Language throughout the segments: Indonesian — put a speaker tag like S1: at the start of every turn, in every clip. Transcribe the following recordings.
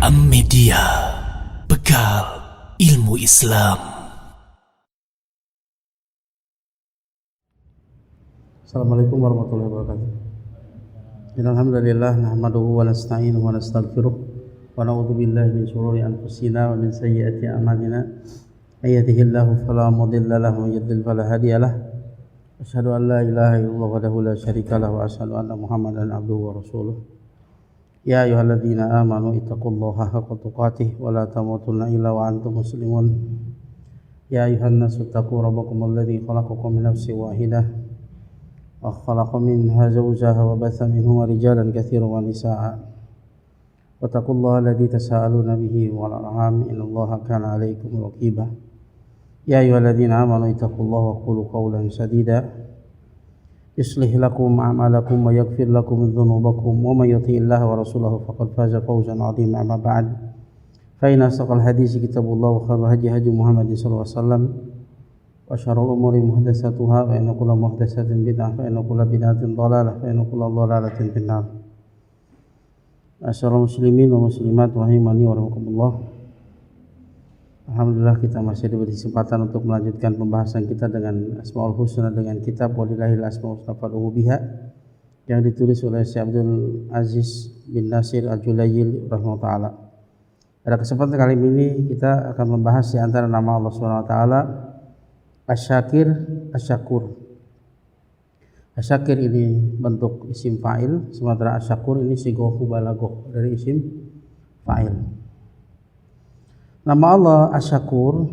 S1: Am-Media, bekal ilmu Islam.
S2: Assalamualaikum warahmatullahi wabarakatuh. Alhamdulillah nahmaduhu wa nasta'inuhu wa nastaghfiruh wa na'udzu billahi min shururi anfusina wa min sayyiati a'malina. May yahdihillahu fala mudilla lahu wa may yudlil fala hadiya lahu. Asyhadu an la ilaha illallah wahdahu la syarika lahu wa asyhadu anna Muhammadan abduhu wa rasuluh. Ya ayyuhalladzina amanu ittaqullaha haqqa tuqatih wa la tamutunna illa wa antum muslimun. Ya ayyuhan nasu ittaqu rabbakum alladzi khalaqakum min nafsin wahidah wa khalaqa minha zawjaha wa batha minhuma rijalan katsiran wa nisaa'a. Wattaqullaha alladzi tasaaluna bihi wal arham innallaha kana 'alaikum raqiba. Ya ayyuhalladzina amanu ittaqullaha wa qulu qawlan sadida yuslih lakum a'malakum wa yaghfir lakum dhunubakum wa may yuti'illaha wa rasulahu faqad faza fawzan 'azima. Amma ba'd, fa inna asdaqal hadits kitabullah wa khairul hadi Muhammadin sallallahu alaihi wasallam wa syarrul umuri muhdatsatuha wa inna kulla muhdatsatin bid'ah wa inna kulla bid'atin dhalalah wa inna kulla dhalalatin finnar. Assalamualaikum muslimin wa muslimat rahimani wa rahimakumullah. Alhamdulillah kita masih diberi kesempatan untuk melanjutkan pembahasan kita dengan Asmaul Husna dengan kitab Walillahil Asmaul Husna fad'uhu biha yang ditulis oleh Syekh Abdul Aziz bin Nasir Al-Julayil rahimahullah taala. Pada kesempatan kali ini kita akan membahas di antara nama Allah Subhanahu wa taala Asy-Syakir, Asy-Syakur. Asy-Syakir ini bentuk isim fa'il, sementara Asy-Syakur ini sighah mubalaghah dari isim fa'il. Nama Allah Asy-Syakur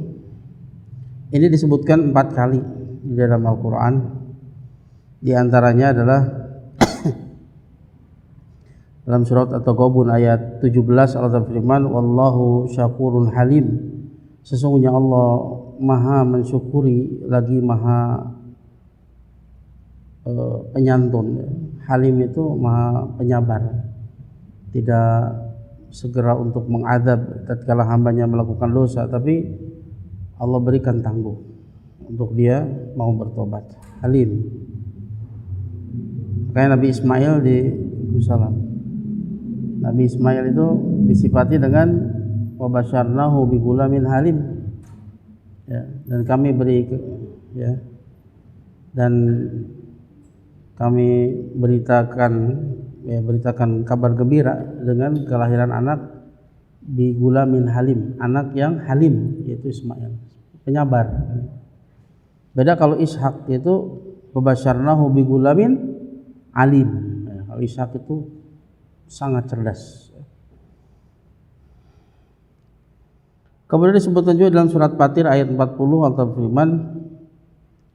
S2: ini disebutkan 4 kali di dalam Al-Quran. Di antaranya adalah dalam surat At-Taghabun ayat 17 Allah berfirman, Wallahu syakurun halim. Sesungguhnya Allah maha mensyukuri lagi maha penyantun. Halim itu maha penyabar, tidak segera untuk mengadab tatkala hambanya melakukan dosa, tapi Allah berikan tangguh untuk dia mau bertobat. Halim. Kayak Nabi Ismail di Salam. Nabi Ismail itu disifati dengan wabasyarnahu bigulamin halim. Ya, dan kami beri dan kami beritakan kabar gembira dengan kelahiran anak bi gulamin halim, anak yang halim yaitu Ismail, penyabar. Beda kalau Ishak itu wabasyarnahu bi gulamin alim. Kalau Ishak itu sangat cerdas. Kemudian disebutkan juga dalam surat Fatir ayat 40 Allah berfirman,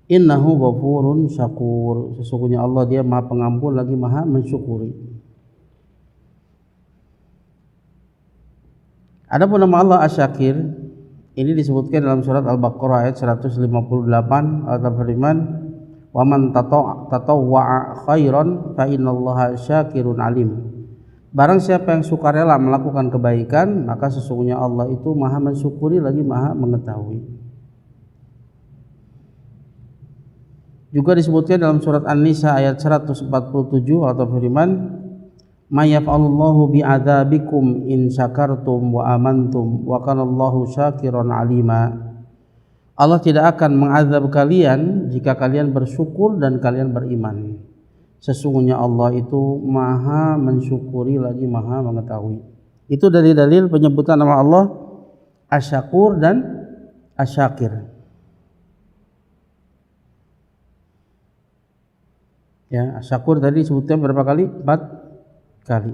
S2: Innahu ghafurun syakur. Sesungguhnya Allah dia maha pengampun lagi maha mensyukuri. Adapun nama Allah Asy-Syakir ini disebutkan dalam surat Al-Baqarah ayat 158 Allah berfirman, Wa man tatawwa'a khairan fa innallaha syakirun alim. Barang siapa yang sukarela melakukan kebaikan, maka sesungguhnya Allah itu maha mensyukuri lagi maha mengetahui. Juga disebutkan dalam surat An-Nisa ayat 147 atau firman, "May yaf'alullahu bi'adzabikum in syakartum wa amantum wa kanallahu syakiran alima." Allah tidak akan mengazab kalian jika kalian bersyukur dan kalian beriman. Sesungguhnya Allah itu maha mensyukuri lagi maha mengetahui. Itu dari dalil penyebutan nama Allah Asy-Syakur dan Asy-Syakir. Ya, Asy-Syakur tadi disebutkan berapa kali? 4 kali.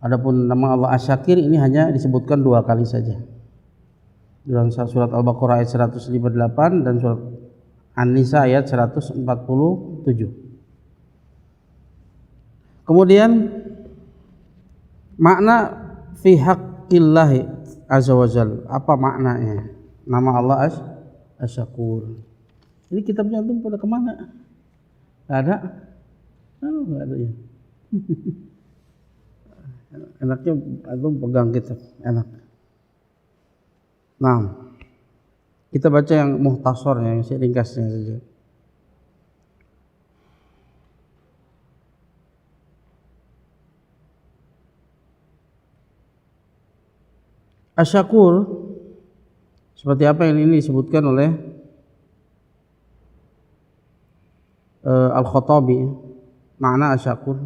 S2: Adapun nama Allah Asy-Syakir ini hanya disebutkan 2 kali saja. Dalam surat Al-Baqarah ayat 158 dan surat An-Nisa ayat 147. Kemudian makna fi haqqillahi azza wajal, apa maknanya? Nama Allah Asy-Syakur. Ini kitabnya antum pada kemana? Gak ada? Oh, gak ada ya. Enaknya antum pegang kitab, enak. Nah, kita baca yang muhtasornya, yang ringkasnya saja. Asyakur seperti apa yang ini disebutkan oleh Al-Khattabi, makna asyakur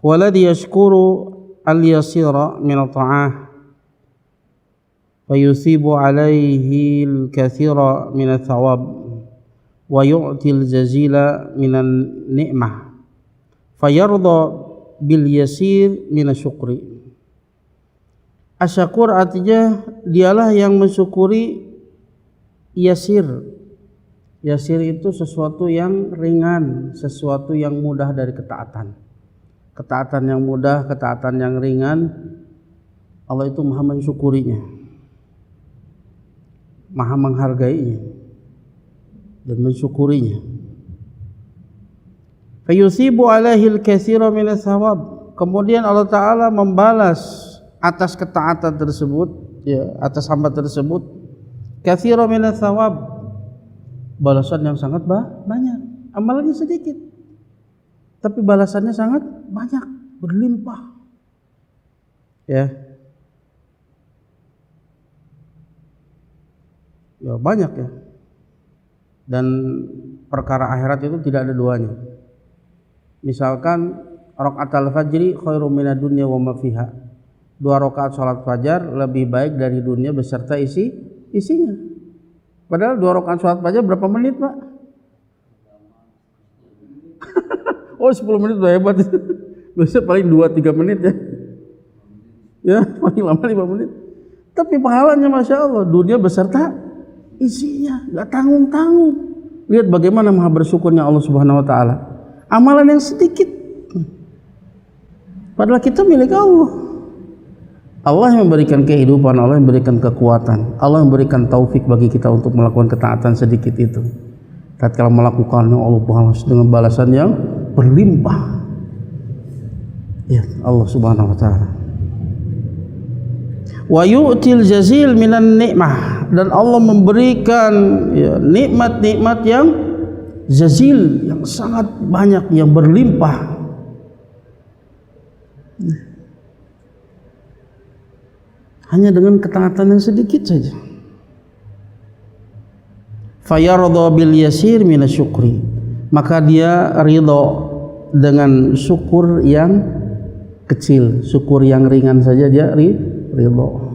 S2: waladhi yashkuru al-yasira min at-ta'ah wa yusibu alaihi al-kathira min ath-thawab wa yu'ti al-jazila min an-ni'mah fayarda bil yasir min asy-syukri. Asyakur artinya dialah yang mensyukuri yasir. Yasir itu sesuatu yang ringan, sesuatu yang mudah dari ketaatan. Ketaatan yang mudah, ketaatan yang ringan, Allah itu maha mensyukurinya, maha menghargainya dan mensyukurinya. Fayusibu alaihi al-katsira min ats-tsawab. Kemudian Allah Ta'ala membalas atas ketaatan tersebut, ya, atas hamba tersebut, katsira min ats-tsawab, balasan yang sangat banyak. Amalannya sedikit, tapi balasannya sangat banyak, berlimpah. Ya, ya banyak ya. Dan perkara akhirat itu tidak ada duanya. Misalkan rakaatul fajri khairum minad dunya wa ma fiha. 2 rakaat salat fajar lebih baik dari dunia beserta isinya. Padahal 2 rakaat salat fajar berapa menit, Pak? Oh, 10 menit udah hebat. Biasanya paling 2-3 menit ya. Ya, paling lama 5 menit. Tapi pahalanya Masya Allah, dunia beserta isinya, gak tanggung-tanggung. Lihat bagaimana maha bersyukurnya Allah Subhanahu wa Ta'ala. Amalan yang sedikit, padahal kita milik Allah. Allah yang memberikan kehidupan, Allah yang memberikan kekuatan, Allah yang memberikan taufik bagi kita untuk melakukan ketaatan sedikit itu. Tatkala melakukannya, Allah balas dengan balasan yang berlimpah. Ya, Allah Subhanahu wa Ta'ala. Wa yu'til jazil minan ni'mah, dan Allah memberikan ya, nikmat-nikmat yang jazil, yang sangat banyak, yang berlimpah. Hanya dengan ketaatan yang sedikit saja. Fayarda bil yasir minasyukri, maka dia ridho dengan syukur yang kecil, syukur yang ringan saja dia ridho.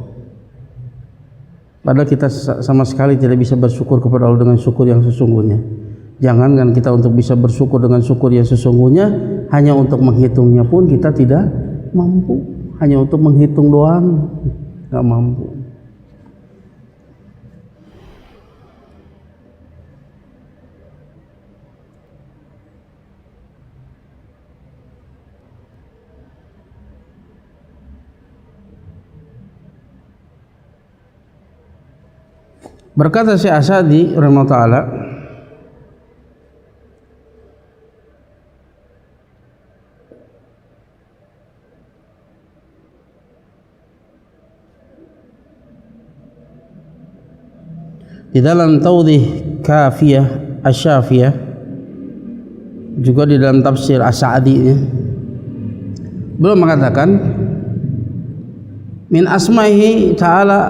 S2: Padahal kita sama sekali tidak bisa bersyukur kepada Allah dengan syukur yang sesungguhnya. Jangankan kita untuk bisa bersyukur dengan syukur yang sesungguhnya, hanya untuk menghitungnya pun kita tidak mampu. Hanya untuk menghitung doang nggak mampu. Berkata Syekh Asadi rahimahullah ta'ala, di dalam Tawdih Kafiyah Asyafiyah, juga di dalam tafsir As-Sa'di, beliau mengatakan min asma'ihi ta'ala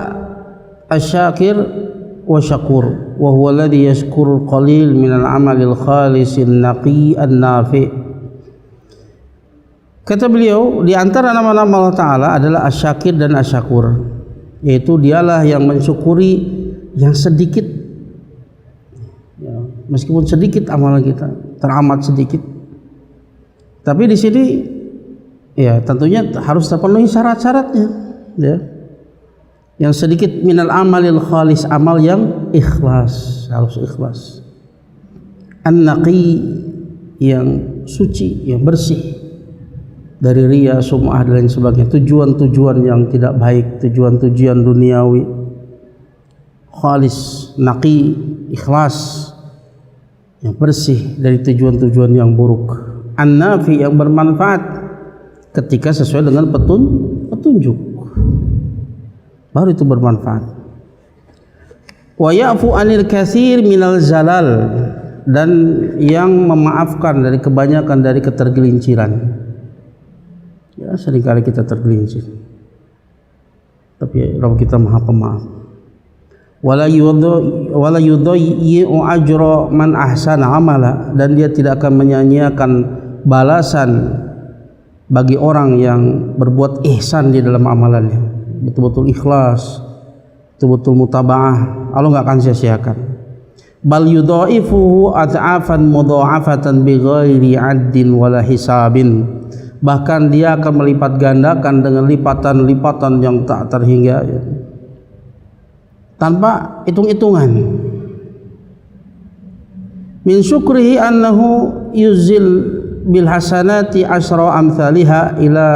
S2: asyakir wa syakur wa huwa alladhi yashkurul qalil minal amalil khalisil naqi an-nafi. Kata beliau, di antara nama-nama Allah Ta'ala adalah asyakir dan asyakur, yaitu dialah yang mensyukuri yang sedikit ya, meskipun sedikit amalan kita, teramat sedikit, tapi di sini ya tentunya harus terpenuhi syarat-syaratnya ya. Yang sedikit minal amalil khalis, amal yang ikhlas, harus ikhlas. An-naqi, yang suci, yang bersih dari riya, sum'ah dan lain sebagainya, tujuan-tujuan yang tidak baik, tujuan-tujuan duniawi. Khalis, naqi, ikhlas, yang bersih dari tujuan-tujuan yang buruk. An-nafi, yang bermanfaat ketika sesuai dengan petunjuk, baru itu bermanfaat. Wa ya'fu 'anil katsir minal zalal, dan yang memaafkan dari kebanyakan dari ketergelinciran. Ya, seringkali kita tergelincir. tapi Rabb kita Maha Pemaaf. Wala yudayyi'u ajra man ahsana amala, dan dia tidak akan menyia-nyiakan balasan bagi orang yang berbuat ihsan di dalam amalannya, betul-betul ikhlas, betul-betul mutaba'ah. Allah enggak akan sia-siakan. Bal yudha'ifuhu ad'afan mudha'afatan bighairi 'addin wala hisabin, bahkan dia akan melipat gandakan dengan lipatan-lipatan yang tak terhingga, tanpa hitung-hitungan. Min syukrihi annahu yuzil bil hasanati asra amsalha ila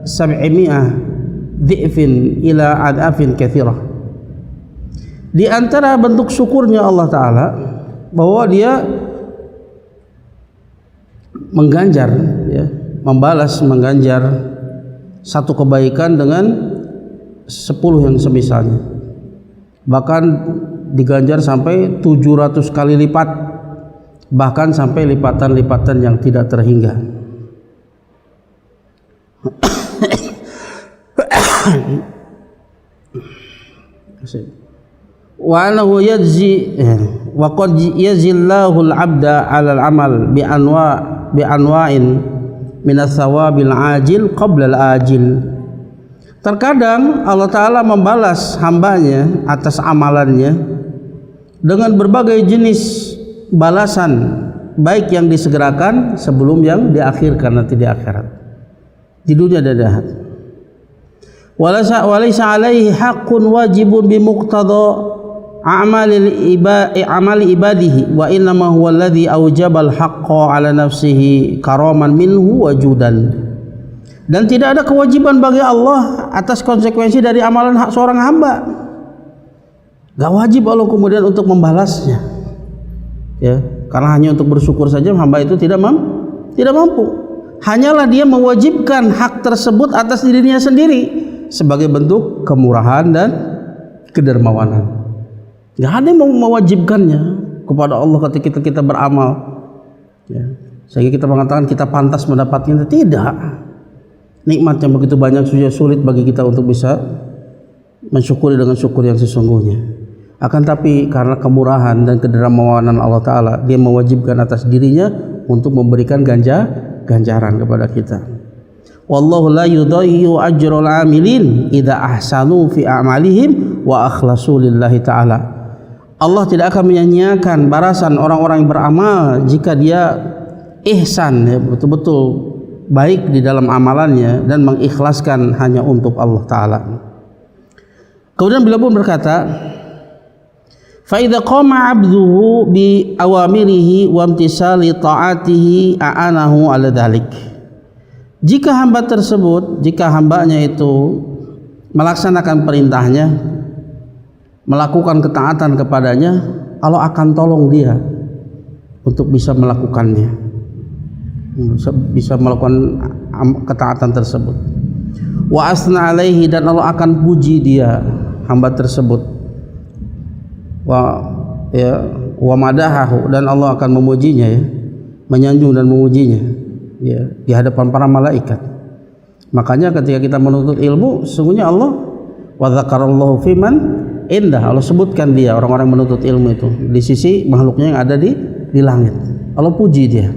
S2: 700 dhi'fin ila adafin katsirah. Di antara bentuk syukurnya Allah Ta'ala bahwa dia mengganjar, ya, mengganjar satu kebaikan dengan 10 yang semisalnya, bahkan diganjar sampai 700 kali lipat, bahkan sampai lipatan-lipatan yang tidak terhingga. Wa annahu yajzi wa qad yazillahu al-'abda 'ala al-'amal bi anwa'in min ats-tsawabil 'ajil qabla al-ajil. Terkadang Allah Ta'ala membalas hambanya atas amalannya dengan berbagai jenis balasan, baik yang disegerakan sebelum yang diakhirkan nanti di akhirat, di dunia dan di akhirat. Walaysa alaihi haqqun wajibun bi muqtada amali ibadihi wa innama huwa alladhi awjabal haqqa ala nafsihi karaman minhu wajudan. Dan tidak ada kewajiban bagi Allah atas konsekuensi dari amalan hak seorang hamba. Gak wajib Allah kemudian untuk membalasnya, ya, karena hanya untuk bersyukur saja hamba itu tidak mampu. Hanyalah dia mewajibkan hak tersebut atas dirinya sendiri sebagai bentuk kemurahan dan kedermawanan. Gak ada yang mewajibkannya kepada Allah ketika kita beramal, ya, sehingga kita mengatakan kita pantas mendapatnya. Tidak. Nikmat yang begitu banyak sudah sulit bagi kita untuk bisa mensyukuri dengan syukur yang sesungguhnya. Akan tapi karena kemurahan dan kedermawanan Allah Ta'ala, dia mewajibkan atas dirinya untuk memberikan ganjaran kepada kita. Wallahu la yudayyi'u ajral 'amilin idza ahsanu fi a'malihim wa akhlasu lillahi ta'ala. Allah tidak akan menyia-nyiakan balasan orang-orang yang beramal jika dia ihsan, ya, betul-betul baik di dalam amalannya dan mengikhlaskan hanya untuk Allah Ta'ala. Kemudian beliau pun berkata, fa idza qama 'abduhu bi awamirihi wa imtisali ta'atihi a'anahu 'ala dzalik. Jika hambanya itu melaksanakan perintahnya, melakukan ketaatan kepadanya, Allah akan tolong dia untuk bisa melakukannya, bisa melakukan ketaatan tersebut. Wa asna alaihi, dan Allah akan puji dia, hamba tersebut. Wa madahahu, dan Allah akan memujinya, ya, menyanjung dan memujinya, ya, di hadapan para malaikat. Makanya ketika kita menuntut ilmu, sesungguhnya Allah wa dzakarallahu fiman indah, Allah sebutkan dia, orang-orang menuntut ilmu itu di sisi makhluknya yang ada di langit. Allah puji dia.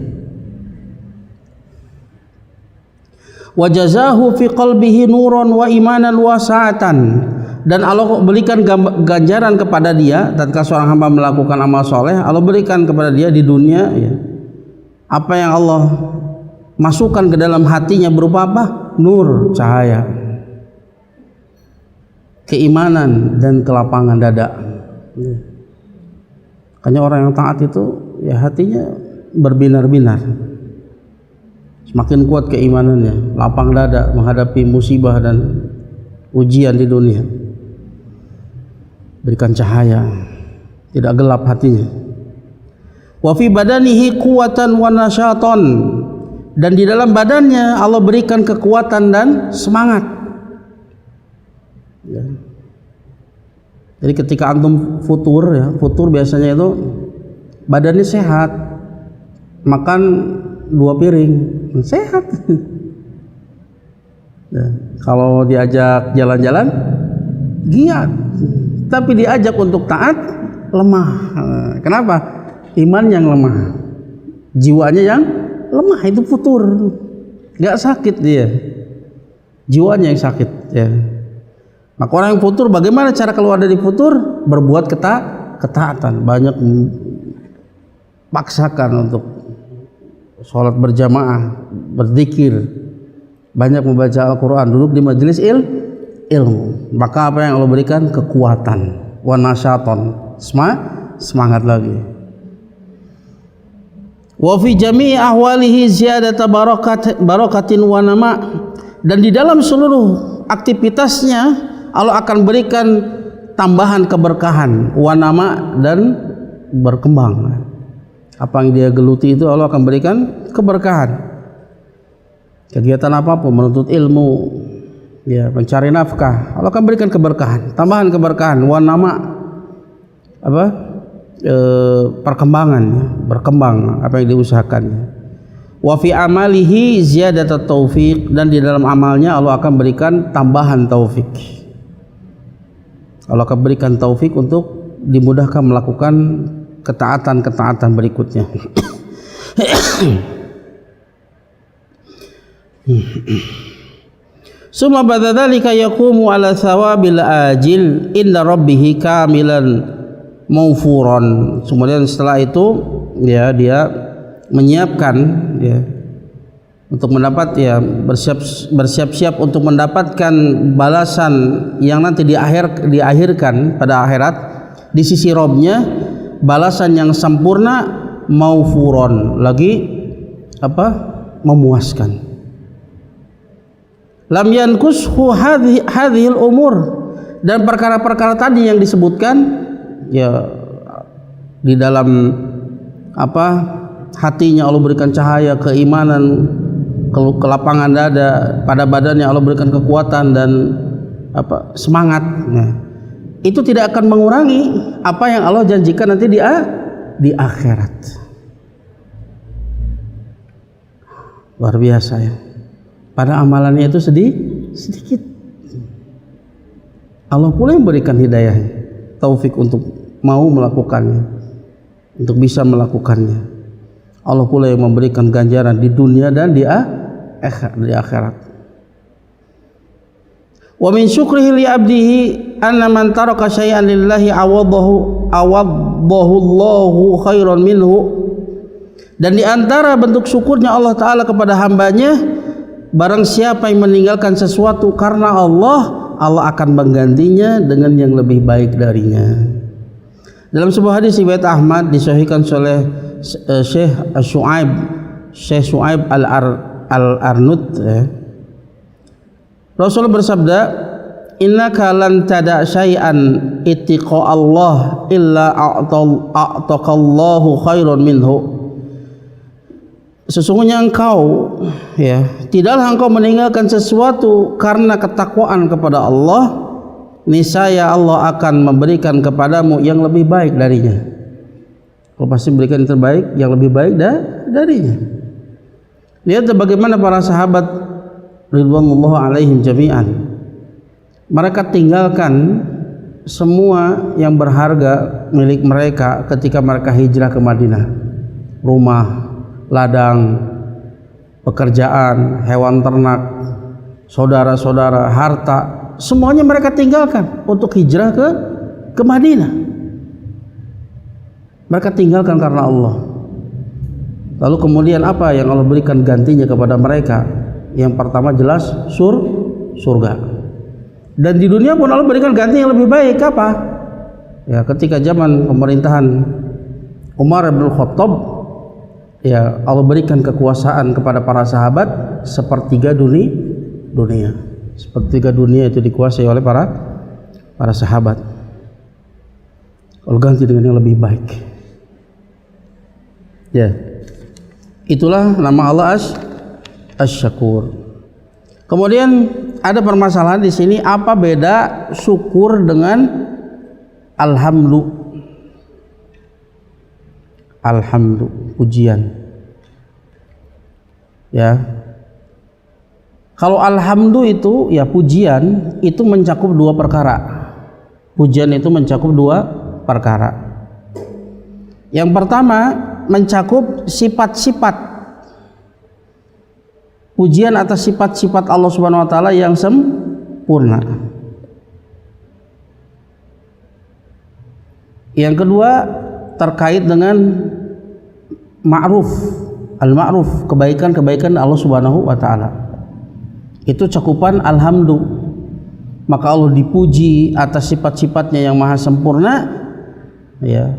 S2: Wa jazahu fi qalbihi nuran wa imanan wa sa'atan, dan Allah berikan ganjaran kepada dia tatkala seorang hamba melakukan amal soleh. Allah berikan kepada dia di dunia, ya, apa yang Allah masukkan ke dalam hatinya berupa apa? Nur, cahaya, keimanan dan kelapangan dada. Makanya orang yang taat itu, ya, hatinya berbinar-binar, semakin kuat keimanannya, lapang dada menghadapi musibah dan ujian di dunia. Berikan cahaya, tidak gelap hatinya. Wa fi badanihi quwwatan wa nasyatan, dan di dalam badannya Allah berikan kekuatan dan semangat. Ya. Jadi ketika antum futur, ya, futur biasanya itu badannya sehat, makan 2 piring, sehat. Ya. Kalau diajak jalan-jalan giat, tapi diajak untuk taat lemah. Kenapa? Iman yang lemah, jiwanya yang lemah, itu futur. Gak sakit dia, jiwanya yang sakit ya. Maka orang yang futur, bagaimana cara keluar dari futur? Berbuat ketaatan, banyak paksakan untuk sholat berjamaah, berzikir, banyak membaca Al-Quran, duduk di majelis ilmu. Maka apa yang Allah berikan? Kekuatan, wa nasyaton, semangat lagi. Wa fi jami'i ahwalihi ziyadata barakatin wa nama, dan di dalam seluruh aktivitasnya Allah akan berikan tambahan keberkahan, wa nama, dan berkembang. Apa yang dia geluti itu Allah akan berikan keberkahan. Kegiatan apapun, menuntut ilmu, ya, mencari nafkah, Allah akan berikan keberkahan, tambahan keberkahan, wa nama, perkembangan, berkembang apa yang diusahakannya. Wa fi amalihi ziyadat taufik, dan di dalam amalnya Allah akan berikan tambahan taufik. Allah akan berikan taufik untuk dimudahkan melakukan ketaatan berikutnya. Summa ba'da dzalika yaqumu ala thawabil ajil inda rabbih kamilan mawfuran. Kemudian setelah itu ya dia menyiapkan ya untuk mendapat, ya, bersiap-siap untuk mendapatkan balasan yang nanti diakhirkan pada akhirat di sisi Rabb-nya, balasan yang sempurna, maufuron, lagi memuaskan. Lam yankushu hadhil umur, dan perkara-perkara tadi yang disebutkan ya di dalam hatinya Allah berikan cahaya keimanan, kelapangan dada, pada badannya Allah berikan kekuatan dan semangat. Nah, itu tidak akan mengurangi apa yang Allah janjikan nanti di akhirat. Luar biasa ya. Pada amalannya itu sedikit. Allah pula yang berikan hidayah, taufik untuk mau melakukannya, untuk bisa melakukannya. Allah pula yang memberikan ganjaran di dunia dan di akhirat. Wa min syukrihi li abdihi anna man taraka syai'an lillahi awadahu Allahu khairan minhu, dan di antara bentuk syukurnya Allah Ta'ala kepada hambanya, barang siapa yang meninggalkan sesuatu karena Allah akan menggantinya dengan yang lebih baik darinya. Dalam sebuah hadis riwayat Ahmad disahihkan oleh Syekh Syuaib Al-Arnud, Rasulullah bersabda, innaka lan tada syai'an ittiqa Allah illa a'taqallahu khairan minhu. Sesungguhnya engkau, ya, tidaklah engkau meninggalkan sesuatu karena ketakwaan kepada Allah, niscaya Allah akan memberikan kepadamu yang lebih baik darinya. Allah pasti memberikan yang terbaik, yang lebih baik darinya. Lihat bagaimana para sahabat ridwanullah alaihim jami'an, mereka tinggalkan semua yang berharga milik mereka ketika mereka hijrah ke Madinah. Rumah, ladang, pekerjaan, hewan ternak, saudara-saudara, harta, semuanya mereka tinggalkan untuk hijrah ke Madinah. Mereka tinggalkan karena Allah. Lalu kemudian apa yang Allah berikan gantinya kepada mereka? Yang pertama jelas surga. Dan di dunia pun Allah berikan ganti yang lebih baik. Apa? Ya, ketika zaman pemerintahan Umar bin Khattab, ya, Allah berikan kekuasaan kepada para sahabat sepertiga dunia. Sepertiga dunia itu dikuasai oleh para sahabat. Allah ganti dengan yang lebih baik. Ya, itulah nama Allah Asy-Syakur. Kemudian ada permasalahan di sini, apa beda syukur dengan alhamdu, pujian. Ya, kalau alhamdu itu ya pujian, itu mencakup dua perkara. Pujian itu mencakup dua perkara. Yang pertama mencakup sifat-sifat, pujian atas sifat-sifat Allah Subhanahu wa taala yang sempurna. Yang kedua terkait dengan ma'ruf, al-ma'ruf, kebaikan-kebaikan Allah Subhanahu wa taala. Itu cakupan alhamdu. Maka Allah dipuji atas sifat-sifatnya yang maha sempurna, ya,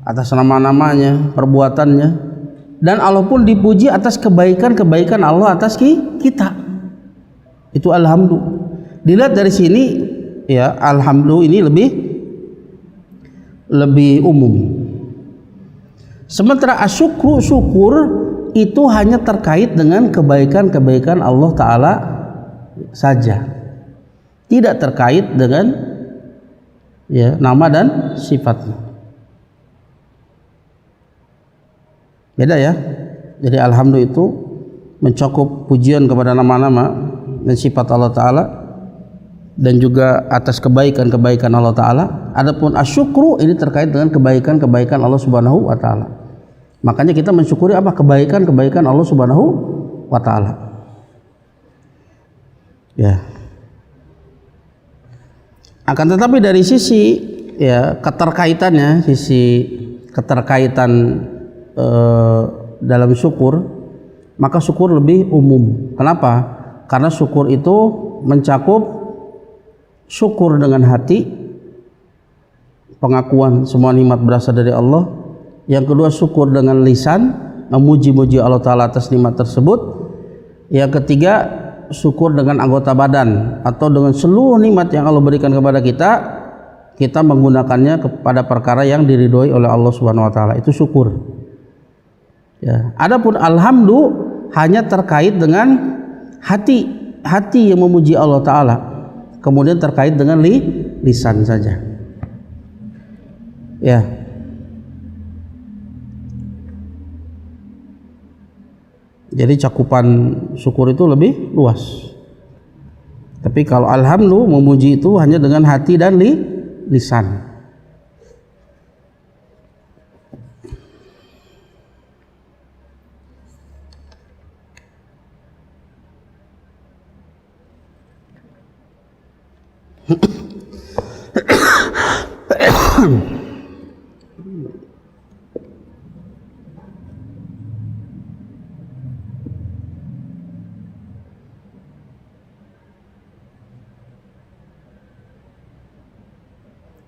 S2: atas nama-namanya, perbuatannya, dan Allah pun dipuji atas kebaikan-kebaikan Allah atas kita. Itu alhamdu. Dilihat dari sini, ya, alhamdu ini lebih umum. Sementara asyukru, syukur itu hanya terkait dengan kebaikan-kebaikan Allah Ta'ala saja, tidak terkait dengan, ya, nama dan sifatnya. Beda, ya. Jadi alhamdulillah itu mencakup pujian kepada nama-nama dan sifat Allah Ta'ala dan juga atas kebaikan-kebaikan Allah Ta'ala. Adapun asyukru ini terkait dengan kebaikan-kebaikan Allah Subhanahu wa Ta'ala. Makanya kita mensyukuri apa? Kebaikan-kebaikan Allah Subhanahu wa Ta'ala, ya. Akan tetapi dari sisi, ya, keterkaitannya, sisi keterkaitan dalam syukur, maka syukur lebih umum. Kenapa? Karena syukur itu mencakup syukur dengan hati, pengakuan semua nikmat berasal dari Allah. Yang kedua syukur dengan lisan, memuji-muji Allah Ta'ala atas nikmat tersebut. Yang ketiga syukur dengan anggota badan atau dengan seluruh nikmat yang Allah berikan kepada kita menggunakannya kepada perkara yang diridhoi oleh Allah Subhanahu wa taala. Itu syukur. Ya. Adapun alhamdu hanya terkait dengan hati yang memuji Allah Ta'ala, kemudian terkait dengan lisan saja, ya. Jadi cakupan syukur itu lebih luas. Tapi kalau alhamdulillah memuji itu hanya dengan hati dan lisan.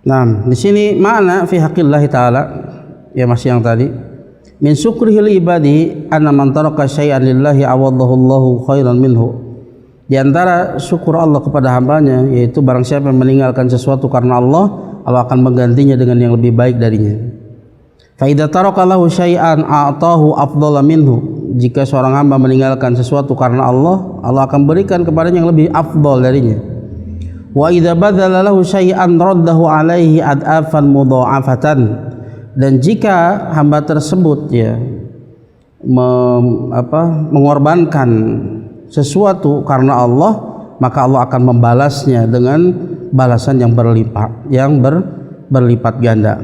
S2: Nah, di sini makna fi haqqillahi ta'ala, ya, masih yang tadi, min syukrihil ibadi anna man taraka syai'an lillahi awaddahu Allahu khairan minhu. Di antara syukur Allah kepada hambanya, yaitu barang siapa yang meninggalkan sesuatu karena Allah, Allah akan menggantinya dengan yang lebih baik darinya. Fa idza taraka lahu syai'an a'tahu afdhala minhu. Jika seorang hamba meninggalkan sesuatu karena Allah, Allah akan berikan kepadanya yang lebih afdal darinya. Wa idza badzala lahu syai'an raddahu alaihi ad'afan mudha'afatan. Dan jika hamba tersebut, ya, mengorbankan sesuatu karena Allah, maka Allah akan membalasnya dengan balasan yang berlipat ganda.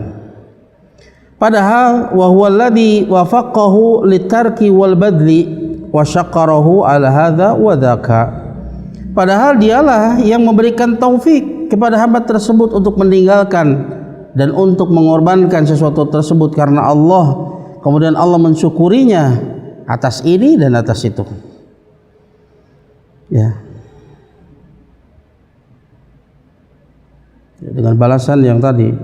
S2: Padahal wa huwa alladhi wafaqahu litarki wal badli wa syaqqarahu ala hadza wa dzaka. Padahal dialah yang memberikan taufik kepada hamba tersebut untuk meninggalkan dan untuk mengorbankan sesuatu tersebut karena Allah, kemudian Allah mensyukurinya atas ini dan atas itu, ya, dengan balasan yang tadi,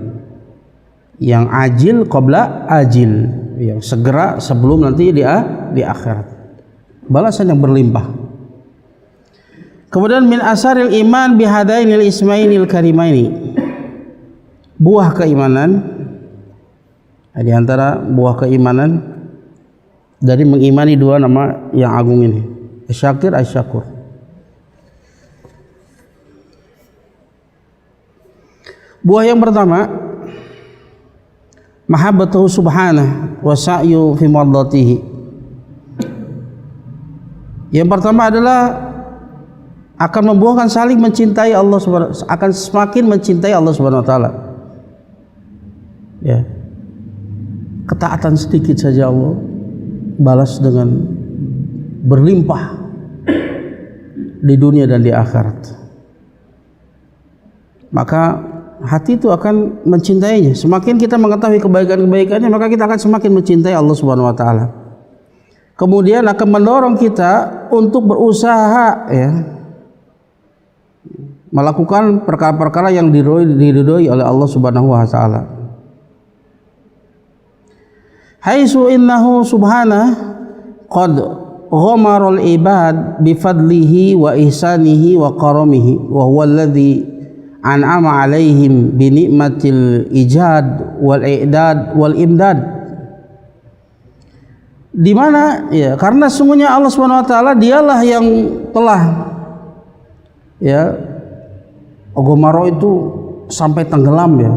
S2: yang ajil qabla ajil, yang segera sebelum nanti di akhirat, balasan yang berlimpah. Kemudian min asaril iman bihadainil ismainil karimaini, buah keimanan, di antara buah keimanan dari mengimani dua nama yang agung ini, Asy-Syakir, Asy-Syakur. Buah yang pertama, mahabbatuhu subhanahu wa sa'yu fi mardatihi. Yang pertama adalah akan membuahkan saling mencintai Allah Subhanahu, akan semakin mencintai Allah Subhanahu wa taala. Ya. Ketaatan sedikit saja Allah balas dengan berlimpah di dunia dan di akhirat. Maka hati itu akan mencintainya. Semakin kita mengetahui kebaikan-kebaikannya, maka kita akan semakin mencintai Allah Subhanahu wa taala. Kemudian akan mendorong kita untuk berusaha, ya, melakukan perkara-perkara yang diridhoi oleh Allah Subhanahu wa taala. Haitsu innahu subhanahu qad ghamara al-ibad bi fadlihi wa ihsanihi wa karamihi wa huwa alladhi an'ama 'alaihim bi ni'matil ijad wal i'dad wal imdad. Di mana, ya, karena sungguhnya Allah Subhanahu wa taala dialah yang telah, ya, ghamara itu sampai tenggelam, ya,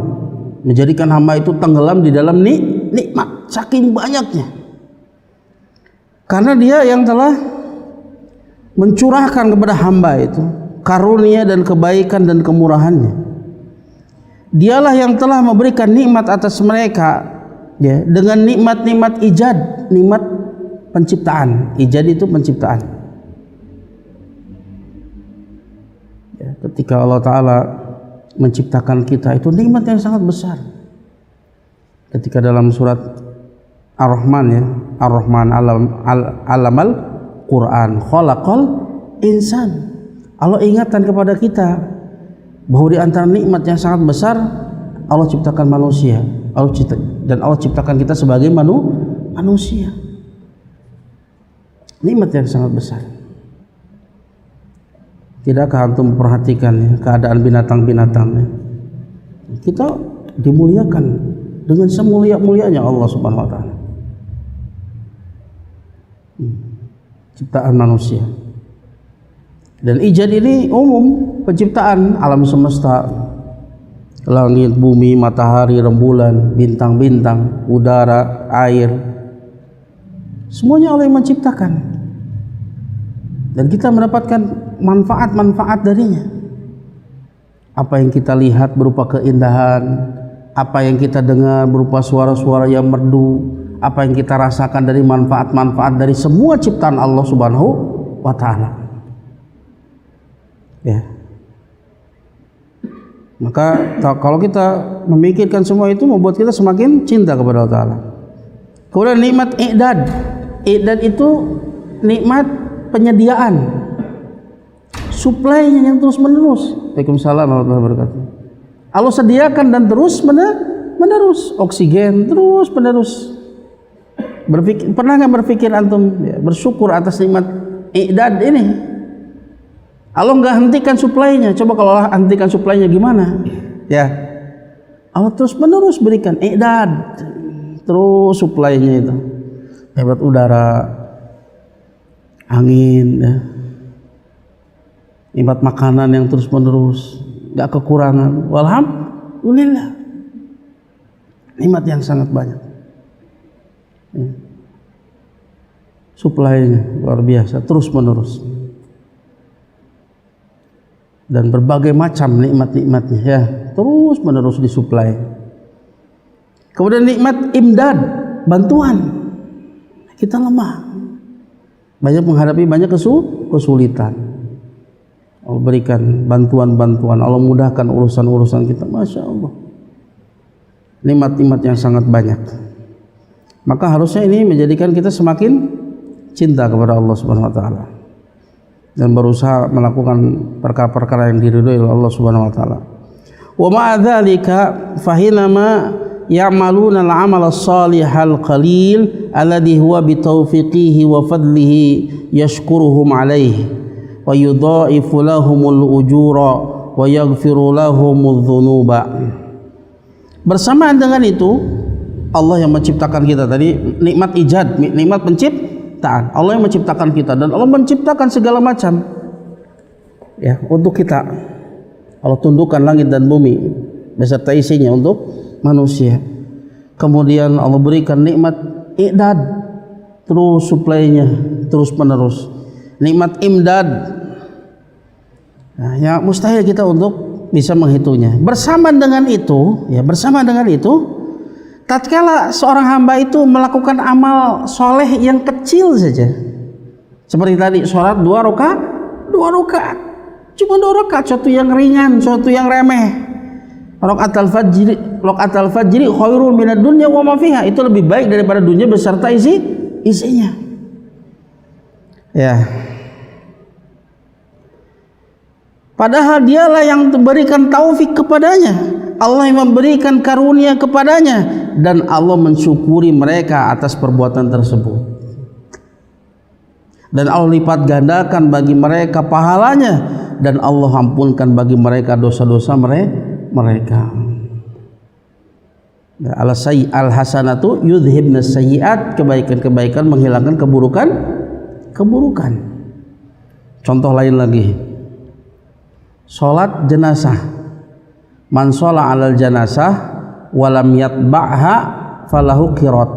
S2: menjadikan hamba itu tenggelam di dalam nikmat saking banyaknya, karena dia yang telah mencurahkan kepada hamba itu karunia dan kebaikan dan kemurahannya. Dialah yang telah memberikan nikmat atas mereka, ya, dengan nikmat-nikmat ijad, nikmat penciptaan. Ijad itu penciptaan, ya, ketika Allah Ta'ala menciptakan kita, itu nikmat yang sangat besar. Ketika dalam surat Ar-Rahman, ya, Ar-Rahman alamal Quran khalaqal insan. Allah ingatkan kepada kita bahwa di antara nikmat yang sangat besar Allah ciptakan manusia. Dan Allah ciptakan kita sebagai manusia. Nikmat yang sangat besar. Tidakkah antum memperhatikan, ya, keadaan binatang-binatang, ya? Kita dimuliakan dengan semulia-mulianya Allah Subhanahu wa taala. Ciptaan manusia. Dan ijad ini umum, penciptaan alam semesta, langit, bumi, matahari, rembulan, bintang-bintang, udara, air, semuanya Allah yang menciptakan, dan kita mendapatkan manfaat-manfaat darinya. Apa yang kita lihat berupa keindahan, apa yang kita dengar berupa suara-suara yang merdu, apa yang kita rasakan dari manfaat-manfaat dari semua ciptaan Allah Subhanahu wa taala. Ya. Maka kalau kita memikirkan semua itu membuat kita semakin cinta kepada Allah Ta'ala. Kemudian nikmat i'dad. I'dad itu nikmat penyediaan, suplainya yang terus menerus. Waalaikumsalam warahmatullahi wabarakatuh. Allah sediakan dan terus menerus, oksigen terus menerus. Pernah nggak berpikir antum, ya, bersyukur atas nikmat i'dad ini? Allah nggak hentikan suplainya. Coba kalau Allah hentikan suplainya gimana? Ya, Allah terus menerus berikan i'dad, terus suplainya itu. Hebat udara, angin, ya. Nikmat makanan yang terus menerus, nggak kekurangan. Walhamdulillah, nikmat yang sangat banyak. Ya. Suplainya luar biasa, terus menerus. Dan berbagai macam nikmat-nikmatnya, ya, terus menerus disuplai. Kemudian nikmat imdad, bantuan. Kita lemah, banyak menghadapi banyak kesulitan. Allah berikan bantuan-bantuan, Allah mudahkan urusan-urusan kita. Masya Allah, nikmat-nikmat yang sangat banyak. Maka harusnya ini menjadikan kita semakin cinta kepada Allah Subhanahu wa taala dan berusaha melakukan perkara-perkara yang diridhoi oleh Allah Subhanahu wa taala. Wa ma'a dzalika fahinama ya'maluna al-'amal as-salihal qalil alladhi huwa bi tawfiqihi wa fadlihi yashkuruhum 'alaihi wa yudha'ifu lahumul ujura wa yaghfiru lahumudz dzunuba. Bersamaan dengan itu, Allah yang menciptakan kita tadi, nikmat ijad, nikmat penciptaan. Allah yang menciptakan kita dan Allah menciptakan segala macam, ya, untuk kita. Allah tundukkan langit dan bumi beserta isinya untuk manusia. Kemudian Allah berikan nikmat i'dad, terus suplainya terus menerus. Nikmat imdad, Nah, ya mustahil kita untuk bisa menghitungnya. Bersama dengan itu, tatkala seorang hamba itu melakukan amal soleh yang kecil saja, seperti tadi sholat 2 rakaat, cuma 2 rakaat, suatu yang ringan, suatu yang remeh. Rakaat al-fajri khairun minad dunya wa ma fiha, itu lebih baik daripada dunia beserta isinya. Ya. Padahal dialah yang memberikan taufik kepadanya, Allah yang memberikan karunia kepadanya, dan Allah mensyukuri mereka atas perbuatan tersebut. Dan Allah lipat gandakan bagi mereka pahalanya, dan Allah ampunkan bagi mereka dosa-dosa mereka. Al-hasanatu yudhibnas sayyi'at, kebaikan-kebaikan menghilangkan keburukan. Contoh lain lagi, salat jenazah. Man shalla 'alal janazah wa lam yatba'ha falahu qirat,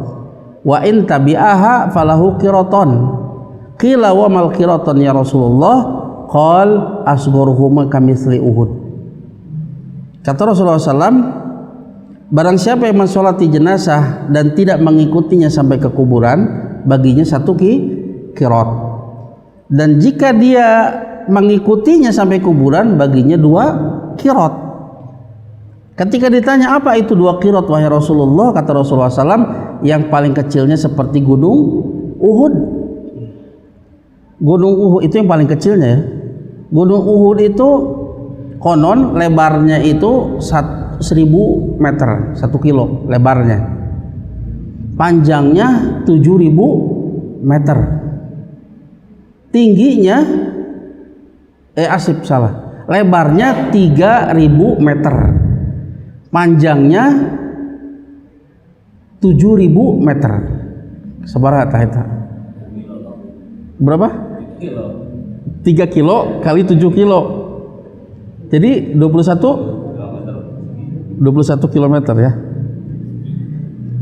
S2: wa in tabi'aha falahu qiraton. Qila wa mal qiraton ya Rasulullah? Qal asgharuhuma kamitsli Uhud. Kata Rasulullah SAW, barang siapa yang mensolati jenazah dan tidak mengikutinya sampai ke kuburan, baginya 1 qirat. Dan jika dia mengikutinya sampai kuburan, baginya 2 qirat. Ketika ditanya apa itu 2 qirat wahai Rasulullah, kata Rasulullah SAW, yang paling kecilnya seperti gunung Uhud. Gunung Uhud itu yang paling kecilnya ya. Gunung Uhud itu konon lebarnya itu 1000 meter, 1 kilo lebarnya. Panjangnya 7000 meter. Tingginya lebarnya 3000 meter. Panjangnya 7000 meter. Sabaraha eta? Berapa? 3 kilo kali 7 kilo. Jadi 21 kilometer ya.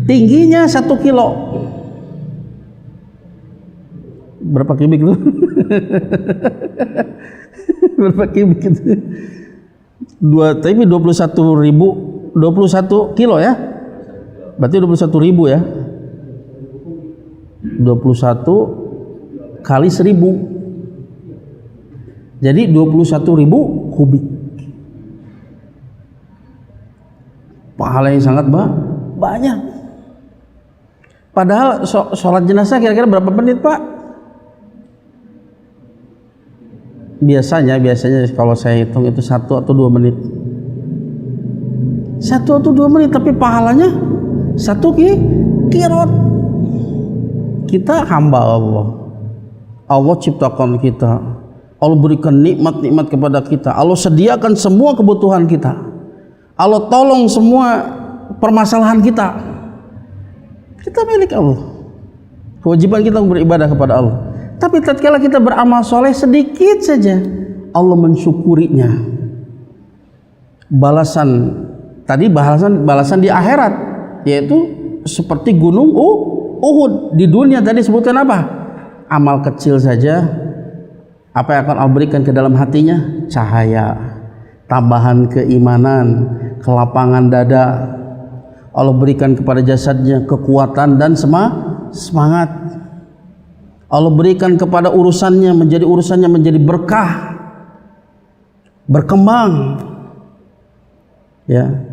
S2: Tingginya 1 kilo. Berapa kubik lu? Berapa kubik itu? Tapi 21 kilo ya. Berarti 21.000 ya. 21 kali 1000. Jadi 21.000 kubik. Pahala yang sangat banyak. Padahal sholat jenazah kira-kira berapa menit, Pak? Biasanya kalau saya hitung itu 1 atau 2 menit. 1 atau 2 menit, tapi pahalanya 1 qirat. Kita hamba Allah. Allah ciptakan kita. Allah berikan nikmat-nikmat kepada kita. Allah sediakan semua kebutuhan kita. Allah tolong semua permasalahan kita. Kita milik Allah. Kewajiban kita beribadah kepada Allah. Tapi tatkala kita beramal soleh sedikit saja, Allah mensyukurinya. Balasan di akhirat, yaitu seperti gunung Uhud. Di dunia tadi sebutkan apa? Amal kecil saja, apa yang akan Allah berikan ke dalam hatinya? Cahaya, tambahan keimanan, kelapangan dada. Allah berikan kepada jasadnya kekuatan dan semangat. Allah berikan kepada urusannya menjadi berkah, berkembang. Ya.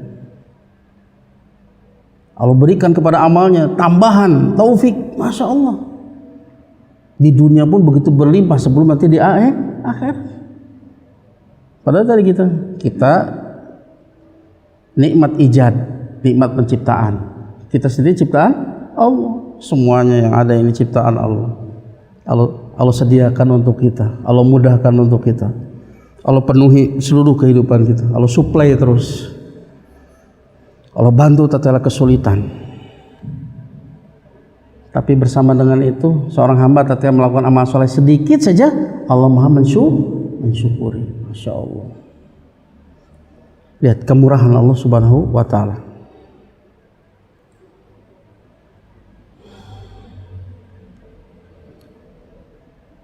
S2: Allah berikan kepada amalnya tambahan taufik, masya Allah. Di dunia pun begitu berlimpah sebelum nanti di akhir. Padahal tadi kita nikmat ijad, nikmat penciptaan. Kita sendiri ciptaan Allah. Semuanya yang ada ini ciptaan Allah. Allah sediakan untuk kita. Allah mudahkan untuk kita. Allah penuhi seluruh kehidupan kita. Allah supply terus. Allah bantu tatkala kesulitan. Tapi bersama dengan itu, seorang hamba tatkala melakukan amal soleh sedikit saja, Allah Maha mensyukuri. Masya Allah. Lihat kemurahan Allah Subhanahu wa Ta'ala.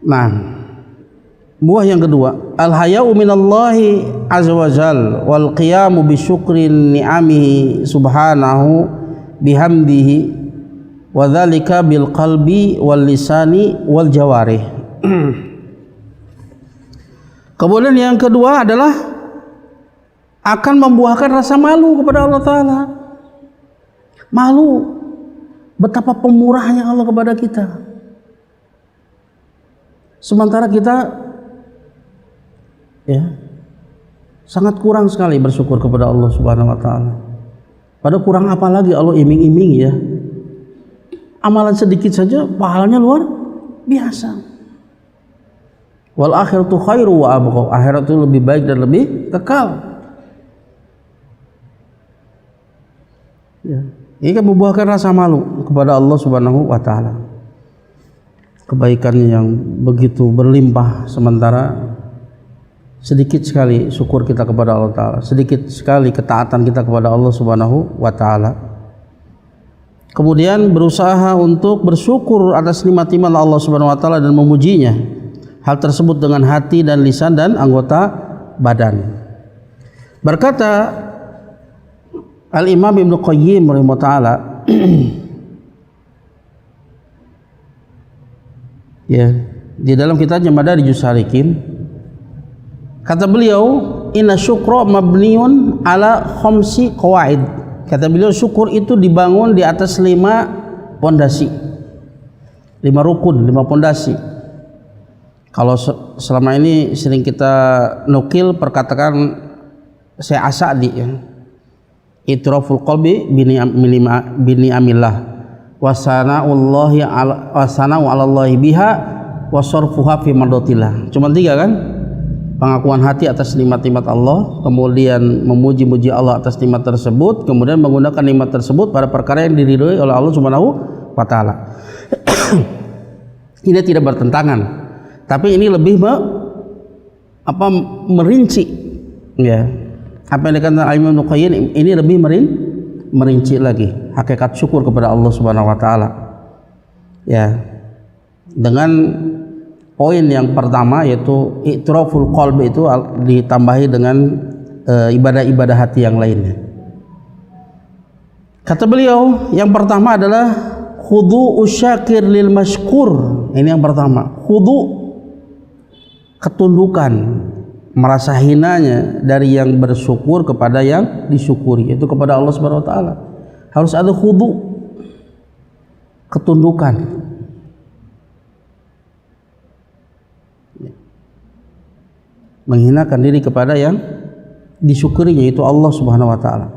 S2: Nah, Buah yang kedua, al-haya'u minallahi azza wa jal wal qiyamu bi syukrin ni'amihi subhanahu bihamdihi wa dzalika bil qalbi wal lisani wal jawarih. Kemudian yang kedua adalah akan membuahkan rasa malu kepada Allah Ta'ala. Malu betapa pemurahnya Allah kepada kita. Sementara kita sangat kurang sekali bersyukur kepada Allah Subhanahu wa taala. Padahal kurang apa lagi Allah iming-imingi ya. Amalan sedikit saja pahalanya luar biasa. Wal akhiratu khairu wa abqa. Akhirat itu lebih baik dan lebih kekal. Ya. Ini kan membuahkan rasa malu kepada Allah Subhanahu wa taala. Kebaikannya yang begitu berlimpah sementara sedikit sekali syukur kita kepada Allah Ta'ala, sedikit sekali ketaatan kita kepada Allah Subhanahu wa Ta'ala. Kemudian berusaha untuk bersyukur atas nikmat-nikmat Allah Subhanahu wa Ta'ala dan memujinya. Hal tersebut dengan hati dan lisan dan anggota badan. Berkata Al-Imam Ibnu Qayyim rahimahullah ta'ala ya, di dalam kitabnya Madarijus Salikin, kata beliau, inna syukra mabniun ala khamsi qawaid. Kata beliau, syukur itu dibangun di atas 5 pondasi, 5 rukun, 5 pondasi. Kalau selama ini sering kita nukil perkataan Syekh As-Sa'di ya, itraful qalbi bini amillah wasana'ullahi wasana'u alallahi biha wasarfuha fi mardatillah. Cuma 3 kan? Pengakuan hati atas nikmat-nikmat Allah, kemudian memuji-muji Allah atas nikmat tersebut, kemudian menggunakan nikmat tersebut pada perkara yang diridhoi oleh Allah Subhanahu wa taala. Ini tidak bertentangan, tapi ini lebih merinci ya. Apa yang dikatakan Ibnu Qayyim ini lebih merinci lagi hakikat syukur kepada Allah Subhanahu wa taala. Ya. Dengan poin yang pertama yaitu i'tiraful qalbi, itu ditambahi dengan ibadah-ibadah hati yang lainnya. Kata beliau, yang pertama adalah khudu'u syakir lil mashkur. Ini yang pertama, khudu', ketundukan, merasa hinanya dari yang bersyukur kepada yang disyukuri, itu kepada Allah Subhanahu wa taala. Harus ada khudu', ketundukan. Menghinakan diri kepada yang disyukurinya, itu Allah Subhanahu wa taala.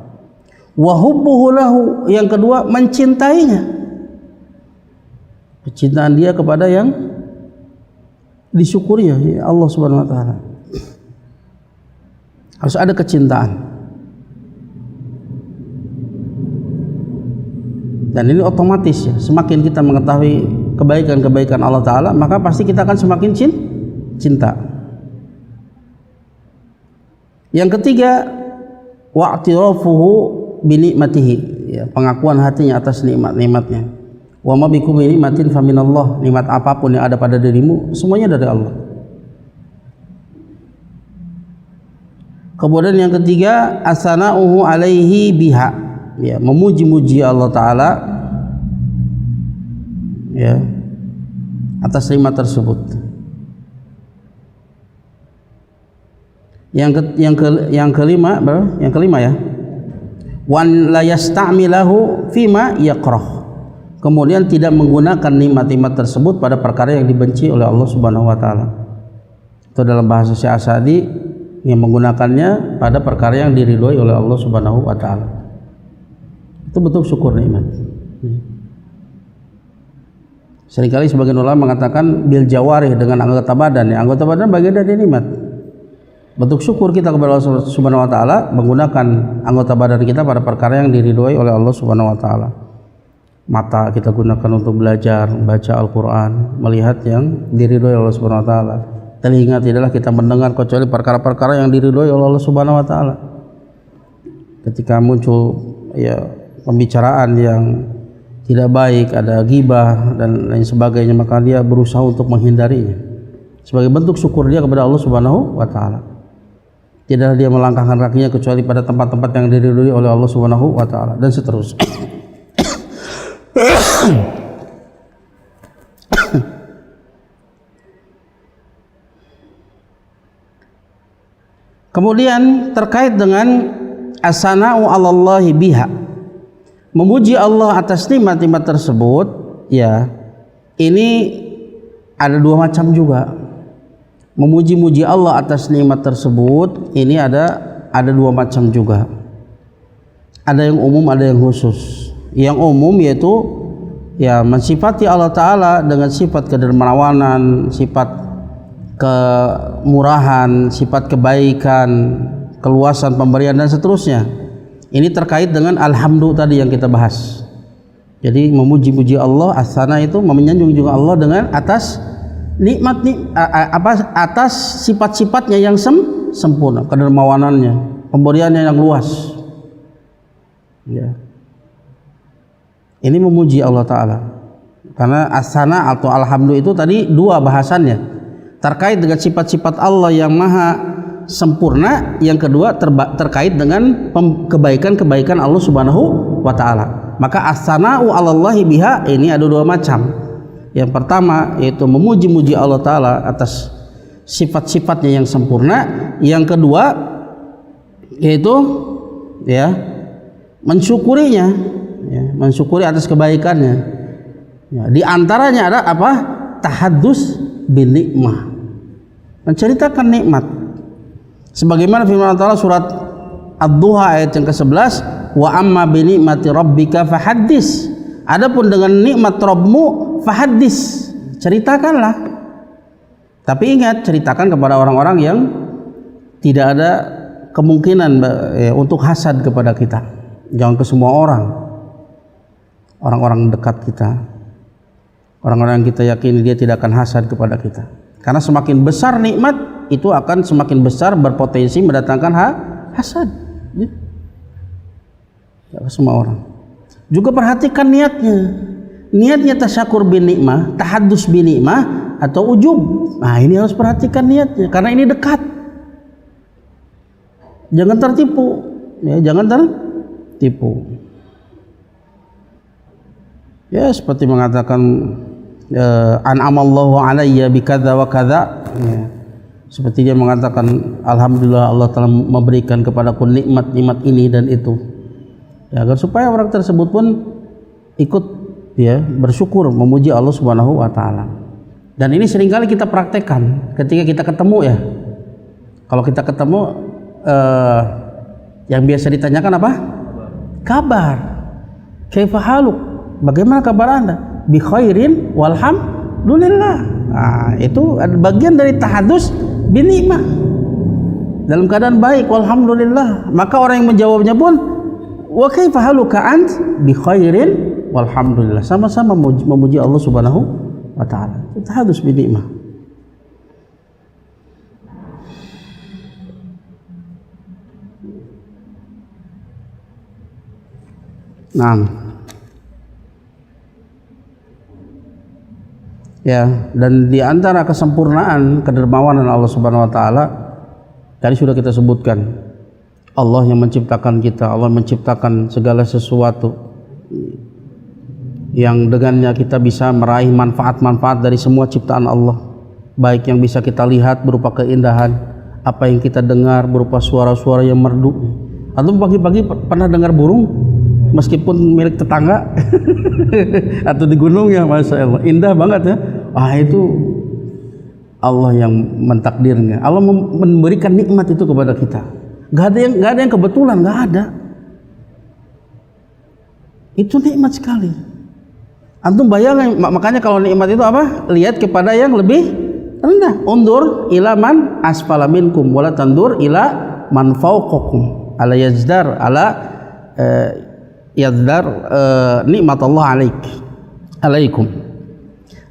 S2: Wa hubbuhu lahu, yang kedua mencintainya, kecintaan dia kepada yang disyukurinya, Allah Subhanahu wa taala. Harus ada kecintaan. Dan ini otomatis ya, semakin kita mengetahui kebaikan-kebaikan Allah taala, maka pasti kita akan semakin cinta. Yang ketiga, wa'tirafuhu bi ni'matihi, ya, pengakuan hatinya atas nikmat-nikmatnya. Wa ma bikum min ni'matin faminallah, nikmat apapun yang ada pada dirimu semuanya dari Allah. Kemudian yang ketiga, asana'uhu alaihi biha, ya, memuji-muji Allah taala ya atas nikmat tersebut. Yang kelima ya, wan la yasta'milahu fima yakrah, kemudian tidak menggunakan nikmat-nikmat tersebut pada perkara yang dibenci oleh Allah Subhanahu wa taala. Itu dalam bahasa Syekh As-Sa'di, yang menggunakannya pada perkara yang diridhoi oleh Allah Subhanahu wa taala. Itu bentuk syukur nikmat. Seringkali sebagian ulama mengatakan bil jawarih, dengan anggota badan. Ya, anggota badan bagian dari nikmat. Bentuk syukur kita kepada Allah Subhanahu wa taala menggunakan anggota badan kita pada perkara yang diridhoi oleh Allah Subhanahu wa taala. Mata kita gunakan untuk belajar, baca Al-Qur'an, melihat yang diridhoi oleh Allah Subhanahu wa taala. Telinga tidaklah kita mendengar kecuali perkara-perkara yang diridhoi oleh Allah Subhanahu wa taala. Ketika muncul ya pembicaraan yang tidak baik, ada ghibah dan lain sebagainya, maka dia berusaha untuk menghindarinya. sebagai bentuk syukur dia kepada Allah Subhanahu wa taala. Tidaklah dia melangkahkan kakinya kecuali pada tempat-tempat yang diridhoi oleh Allah Subhanahu wa taala, dan seterusnya. Kemudian terkait dengan as-sana'u 'alallahi biha, memuji Allah atas nikmat-nikmat tersebut, ya, ini ada dua macam juga. Memuji-muji Allah atas nikmat tersebut ini ada dua macam juga. Ada yang umum, ada yang khusus. Yang umum yaitu ya mensifati Allah Ta'ala dengan sifat kedermawanan, sifat kemurahan, sifat kebaikan, keluasan pemberian dan seterusnya. Ini terkait dengan alhamdulillah tadi yang kita bahas. Jadi memuji-muji Allah, as-sana itu menyanjung Allah dengan atas nikmat atas sifat-sifatnya yang sempurna, kedermawanannya, pemberiannya yang luas. Ya. Ini memuji Allah Ta'ala. Karena as-sana atau alhamdulillah itu tadi dua bahasannya. Terkait dengan sifat-sifat Allah yang maha sempurna, yang kedua terkait dengan kebaikan-kebaikan Allah Subhanahu wa taala. Maka as-sana'u 'alallahi biha ini ada dua macam. Yang pertama yaitu memuji-muji Allah Ta'ala atas sifat-sifatnya yang sempurna. Yang kedua yaitu ya mensyukurinya, ya, mensyukuri atas kebaikannya. Ya, di antaranya ada apa? Tahaddus bin nikmah, menceritakan nikmat. Sebagaimana firman Allah surat Ad-Duha ayat yang ke-11, wa amma bi ni'mati rabbika fahaddis. Adapun dengan nikmat Rabbmu fahaddis, ceritakanlah. Tapi ingat, ceritakan kepada orang-orang yang tidak ada kemungkinan untuk hasad kepada kita. Jangan ke semua orang. Orang-orang dekat kita, orang-orang yang kita yakini dia tidak akan hasad kepada kita. Karena semakin besar nikmat itu akan semakin besar berpotensi mendatangkan hasad. Ya. Tidak semua orang. Juga perhatikan niatnya. Niatnya tasyakur bin nikmah, tahaddus bin nikmah atau ujub. Nah, ini harus perhatikan niatnya karena ini dekat. Jangan tertipu. Ya, jangan tertipu. Ya, seperti mengatakan an'amallahu alayya bikadza wa kadza, ya. Seperti dia mengatakan alhamdulillah Allah telah memberikan kepadaku nikmat-nikmat ini dan itu, ya, agar supaya orang tersebut pun ikut ya bersyukur memuji Allah Subhanahu wa taala. Dan ini seringkali kita praktekkan ketika kita ketemu, ya. Kalau kita ketemu yang biasa ditanyakan apa? Kabar. Kaifa haluk? Bagaimana kabar Anda? Bi khairin walhamdulillah. Nah, itu bagian dari tahaddus bin nikmah. Dalam keadaan baik, walhamdulillah. Maka orang yang menjawabnya pun wa kaifa haluka ant? Bi khairin walhamdulillah. Sama-sama memuji Allah Subhanahu wa taala. Tahaddus bin nikmah. Nah, ya, dan di antara kesempurnaan kedermawanan Allah Subhanahu wa taala tadi sudah kita sebutkan, Allah yang menciptakan kita, Allah menciptakan segala sesuatu yang dengannya kita bisa meraih manfaat-manfaat dari semua ciptaan Allah, baik yang bisa kita lihat berupa keindahan, apa yang kita dengar berupa suara-suara yang merdu. Atau pagi-pagi pernah dengar burung meskipun milik tetangga atau di gunung, ya, masya Allah, indah banget, ya. Itu Allah yang mentakdirnya. Allah memberikan nikmat itu kepada kita. Gak ada yang kebetulan, gak ada. Itu nikmat sekali. Antum bayangkan, makanya kalau nikmat itu apa? Lihat kepada yang lebih rendah. Undur ila man asfala minkum wala tandur ila man fawqakum. Ala yazdar ala yazdar nikmat Allah alaikum.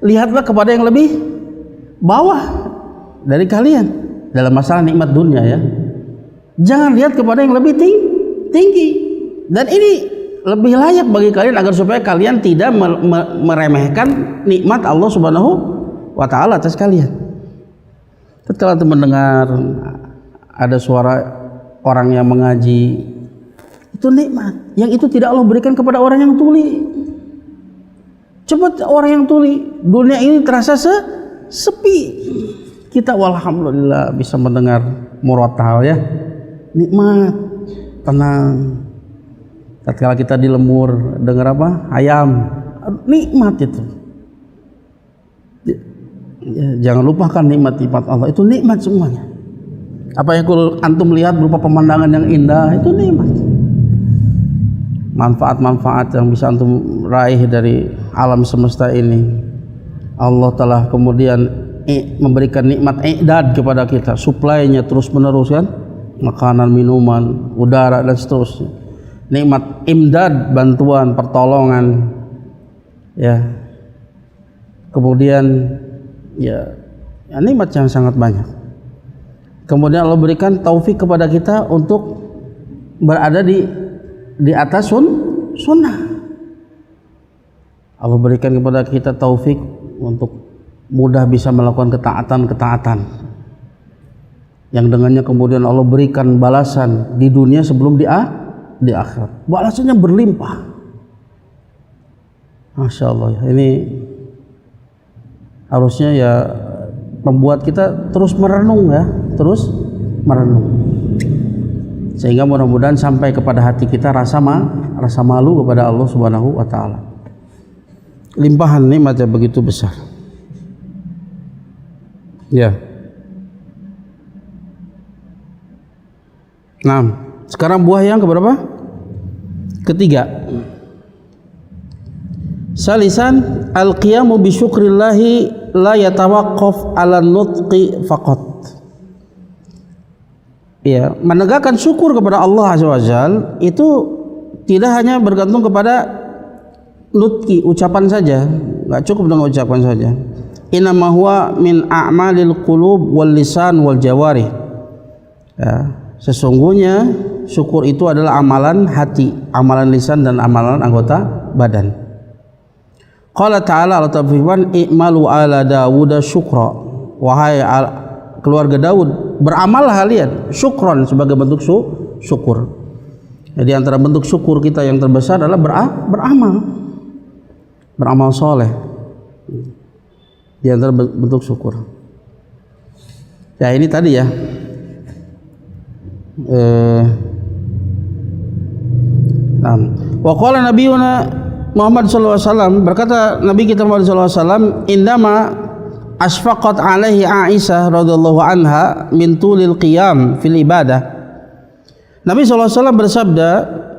S2: Lihatlah kepada yang lebih bawah dari kalian dalam masalah nikmat dunia, ya. Jangan lihat kepada yang lebih tinggi. Dan ini lebih layak bagi kalian agar supaya kalian tidak meremehkan nikmat Allah Subhanahu wa taala atas kalian. Tatkala antum mendengar ada suara orang yang mengaji, itu nikmat. Yang itu tidak Allah berikan kepada orang yang tuli. Coba orang yang tuli, dunia ini terasa sepi. Kita walhamdulillah bisa mendengar murotal ya, nikmat, tenang. Tatkala kita di lembur dengar apa? Ayam, nikmat itu. Ya, jangan lupakan nikmat-nikmat Allah, itu nikmat semuanya. Apa yang antum lihat berupa pemandangan yang indah, itu nikmat. Manfaat-manfaat yang bisa antum raih dari alam semesta ini, Allah telah kemudian memberikan nikmat i'dad kepada kita, suplainya terus menerus kan, makanan, minuman, udara dan seterusnya. Nikmat imdad, bantuan, pertolongan, ya. Kemudian ya nikmat yang sangat banyak. Kemudian Allah berikan taufik kepada kita untuk berada di atas sunnah. Allah berikan kepada kita taufik untuk mudah bisa melakukan ketaatan yang dengannya kemudian Allah berikan balasan di dunia sebelum di akhirat. Balasannya berlimpah. Masya Allah, ini harusnya ya membuat kita terus merenung ya, terus merenung, sehingga mudah-mudahan sampai kepada hati kita rasa malu kepada Allah Subhanahu wa taala. Limpahan nikmat yang begitu besar. Ya. Nah, sekarang buah yang keberapa? Ketiga. Salisan al-qiyamu bi syukrillahi la yatawaqqaf 'ala nutqi faqat. Ya, menegakkan syukur kepada Allah Azza wa Jalla itu tidak hanya bergantung kepada nutqi, ucapan saja, enggak cukup dengan ucapan saja. Innama huwa min a'malil qulub wal lisan wal jawarih. Ya, sesungguhnya syukur itu adalah amalan hati, amalan lisan dan amalan anggota badan. Qala ta'ala, Allah berfirman, i'malu ala Dawud syukra. Wahai keluarga Daud, beramallah kalian syukron, sebagai bentuk syukur. Jadi antara bentuk syukur kita yang terbesar adalah beramal soleh. Di antara bentuk syukur. Ya ini tadi ya. Wa qala nabiyuna Muhammad sallallahu alaihi wasallam, berkata Nabi kita Muhammad sallallahu alaihi wasallam, indama asfaqat alaihi Aisyah radhiyallahu anha min tulil qiyam fil ibadah. Nabi sallallahu alaihi wasallam bersabda,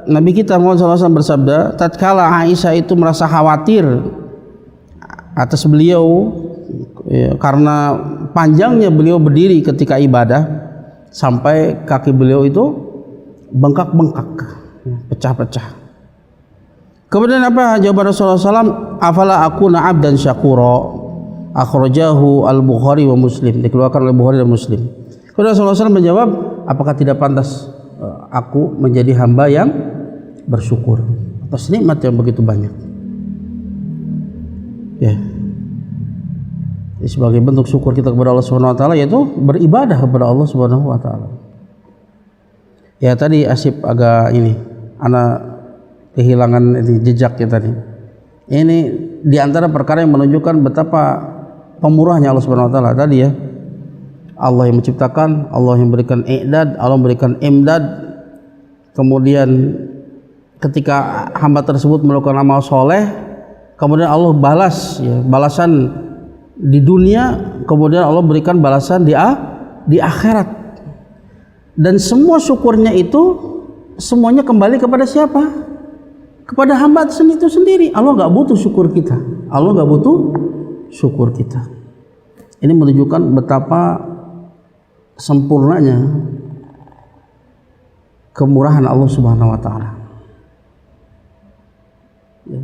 S2: Nabi kita Muhammad sallallahu alaihi wasallam bersabda, tatkala Aisyah itu merasa khawatir atas beliau ya, karena panjangnya beliau berdiri ketika ibadah sampai kaki beliau itu bengkak-bengkak, pecah-pecah. Kemudian apa jawaban Rasulullah SAW? Afala akuna abdan syakura, akhrajahu al-Bukhari wa Muslim, dikeluarkan oleh Bukhari dan Muslim. Kemudian Rasulullah SAW menjawab, apakah tidak pantas aku menjadi hamba yang bersyukur atas nikmat yang begitu banyak? Ya, sebagai bentuk syukur kita kepada Allah Subhanahu wa taala yaitu beribadah kepada Allah Subhanahu wa taala. Ya tadi Asip agak ini anak kehilangan jejaknya tadi. Ini diantara perkara yang menunjukkan betapa pemurahnya Allah Subhanahu wa taala tadi ya. Allah yang menciptakan, Allah yang memberikan i'dad, Allah memberikan imdad. Kemudian ketika hamba tersebut melakukan amal soleh, kemudian Allah balas ya, balasan di dunia, kemudian Allah berikan balasan di akhirat. Dan semua syukurnya itu semuanya kembali kepada siapa? Kepada hamba itu sendiri. Allah nggak butuh syukur kita. Allah nggak butuh syukur kita. Ini menunjukkan betapa sempurnanya kemurahan Allah Subhanahu wa taala. Ya.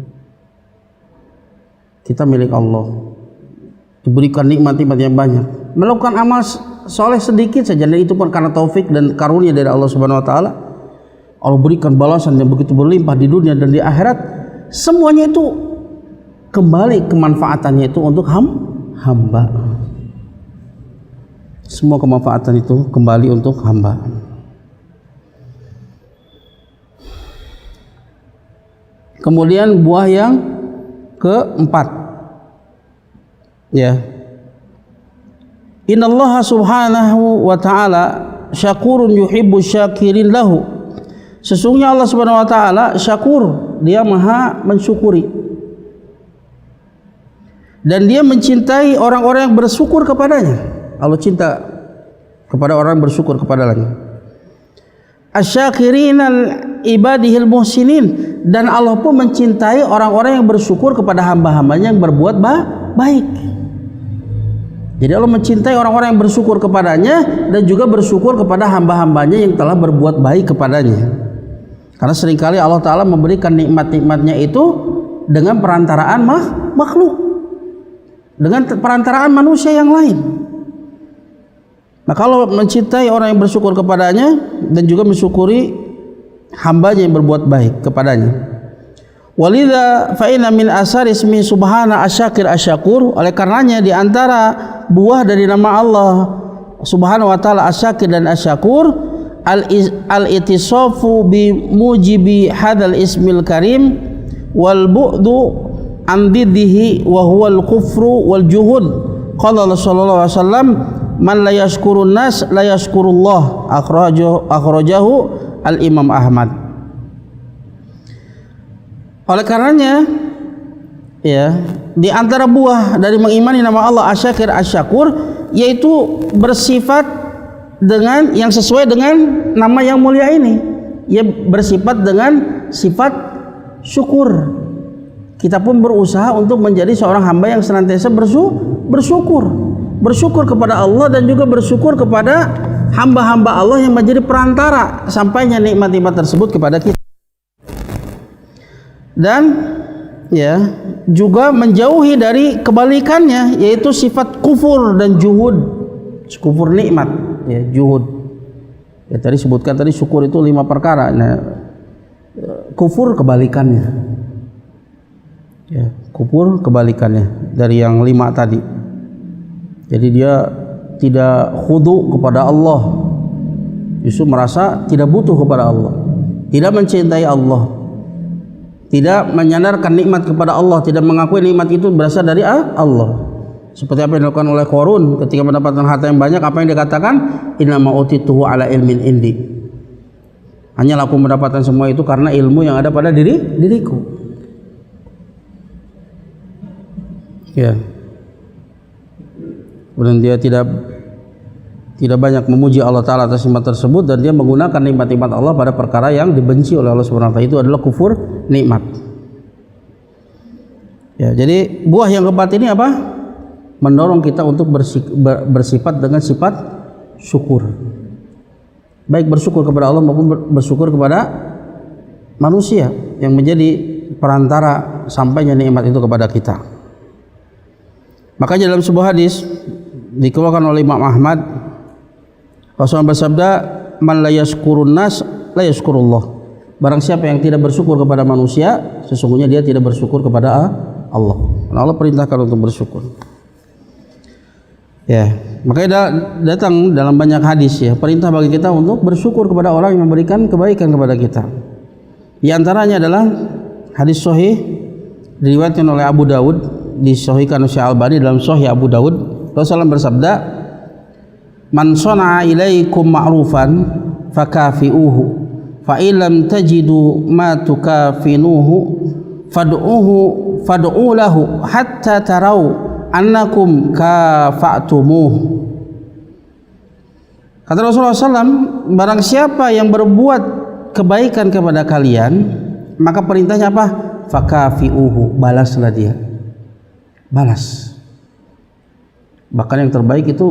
S2: Kita milik Allah, diberikan nikmat-nikmat yang banyak. Melakukan amal soleh sedikit saja, dan itu pun karena taufik dan karunia dari Allah Subhanahu wa taala. Allah berikan balasan yang begitu berlimpah di dunia dan di akhirat. Semuanya itu kembali kemanfaatannya itu untuk hamba. semua kemanfaatan itu kembali untuk hamba. Kemudian buah yang keempat, ya, innallaha subhanahu wa ta'ala syakurun yuhibbu syakirin lahu. Sesungguhnya Allah subhanahu wa ta'ala syakur, dia maha mensyukuri, dan dia mencintai orang-orang yang bersyukur kepadanya. Allah cinta kepada orang yang bersyukur kepadanya. Asyakirinal ibadihil muhsinin, dan Allah pun mencintai orang-orang yang bersyukur kepada hamba-hambanya yang berbuat baik. Jadi Allah mencintai orang-orang yang bersyukur kepadanya dan juga bersyukur kepada hamba-hambanya yang telah berbuat baik kepadanya. Karena seringkali Allah Ta'ala memberikan nikmat-nikmatnya itu dengan perantaraan makhluk, dengan perantaraan manusia yang lain. Nah, kalau mencintai orang yang bersyukur kepadanya dan juga mensyukuri hambanya yang berbuat baik kepadanya. Walidha fa inna min asar ismi subhana asyakir asyakur. Oleh karenanya di antara buah dari nama Allah Subhanahu wa taala asyakir dan asyakur al-ittisafu bi mujibi hadzal ismil karim wal bu'du an diddihi wa huwa al-kufru wal juhud. Qala sallallahu alaihi wasallam, man la yashkurun nas la yashkurullah. Akhrajahu al-Imam Ahmad. Oleh karenanya, ya, di antara buah dari mengimani nama Allah Asy-Syakir Asy-Syakur yaitu bersifat dengan yang sesuai dengan nama yang mulia ini. Ya, bersifat dengan sifat syukur. Kita pun berusaha untuk menjadi seorang hamba yang senantiasa bersyukur kepada Allah dan juga bersyukur kepada hamba-hamba Allah yang menjadi perantara sampainya nikmat-nikmat tersebut kepada kita. Dan ya, juga menjauhi dari kebalikannya yaitu sifat kufur dan juhud. Kufur nikmat, ya, juhud. Ya, tadi sebutkan tadi syukur itu 5 perkara. Nah, kufur kebalikannya. Ya, kufur kebalikannya dari yang 5 tadi. Jadi dia tidak khudu kepada Allah, justru merasa tidak butuh kepada Allah, tidak mencintai Allah, tidak menyandarkan nikmat kepada Allah, tidak mengakui nikmat itu berasal dari Allah. Seperti apa yang dilakukan oleh Qarun ketika mendapatkan harta yang banyak, apa yang dikatakan? Innama utituhu ala ilmin indi. Hanyalah aku mendapatkan semua itu karena ilmu yang ada pada diriku. Ya. Kemudian dia tidak banyak memuji Allah Ta'ala atas nikmat tersebut, dan dia menggunakan nikmat-nikmat Allah pada perkara yang dibenci oleh Allah Subhanahu wa Ta'ala. Itu adalah kufur nikmat. Ya, jadi buah yang keempat ini apa? Mendorong kita untuk bersifat dengan sifat syukur, baik bersyukur kepada Allah maupun bersyukur kepada manusia yang menjadi perantara sampainya nikmat itu kepada kita. Makanya dalam sebuah hadis dikeluarkan oleh Imam Ahmad, Rasulullah bersabda, man la yashkurun nas la yashkurullah. Barang siapa yang tidak bersyukur kepada manusia, sesungguhnya dia tidak bersyukur kepada Allah. Allah perintahkan untuk bersyukur. Ya, makanya datang dalam banyak hadis, ya, perintah bagi kita untuk bersyukur kepada orang yang memberikan kebaikan kepada kita. Di antaranya adalah hadis sahih diriwayatkan oleh Abu Dawud, disahihkan oleh Syekh Albani dalam Sahih Abu Dawud. Rasulullah bersabda, man sana'a ilaikum ma'rufan fakafi'uhu fa illam tajidu ma tukafinuhu fad'u lahu hatta tarau annakum kafa'tumuh. Kata Rasulullah SAW, barang siapa yang berbuat kebaikan kepada kalian, maka perintahnya apa? Fakafi'uhu, balaslah dia, balas. Bahkan yang terbaik itu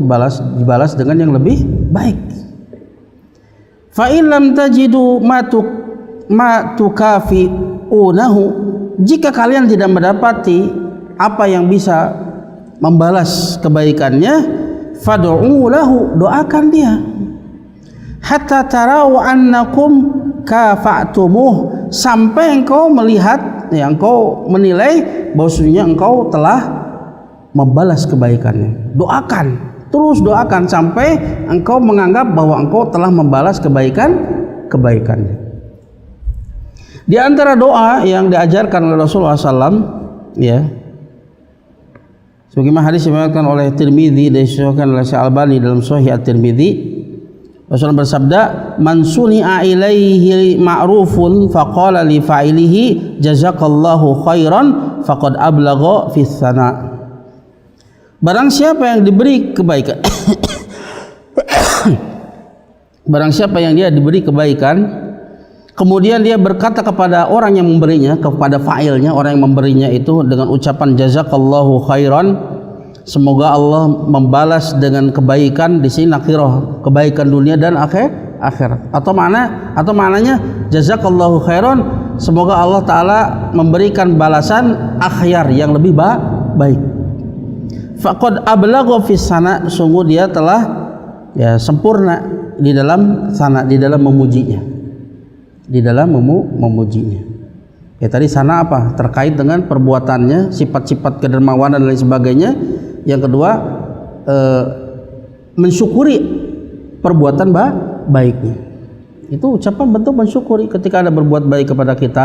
S2: dibalas dengan yang lebih baik. Fa in lam tajidu ma tukafi'unahu, jika kalian tidak mendapati apa yang bisa membalas kebaikannya, fad'u lahu, doakan dia, hatta tarau annakum kafa'tumuh, sampai engkau melihat, ya, engkau menilai bahwasanya engkau telah membalas kebaikannya. Doakan, Terus doakan sampai engkau menganggap bahwa engkau telah membalas kebaikannya. Di antara doa yang diajarkan oleh Rasulullah SAW, ya, sebagaimana hadis diriwayatkan oleh Tirmidzi dan disahihkan oleh Syekh Albani dalam Sahih At-Tirmidzi, Rasulullah bersabda, "Man suni'a ilaihi ma'rufun faqala li fa'ilihi jazakallahu khairan faqad ablagha fi tsana." Barang siapa yang diberi kebaikan barang siapa yang dia diberi kebaikan, kemudian dia berkata kepada orang yang memberinya, kepada fa'ilnya, orang yang memberinya itu dengan ucapan jazakallahu khairan, semoga Allah membalas dengan kebaikan di sini akhirah, kebaikan dunia dan akhirat. Atau maknanya jazakallahu khairan, semoga Allah taala memberikan balasan akhyar yang lebih baik. Faqad ablagha fis sana, sungguh dia telah ya sempurna di dalam sana, di dalam memujinya. Di dalam memujinya. Ya tadi sana apa? Terkait dengan perbuatannya, sifat-sifat kedermawanan dan lain sebagainya. Yang kedua, mensyukuri perbuatan baiknya. Itu ucapan bentuk mensyukuri. Ketika ada berbuat baik kepada kita,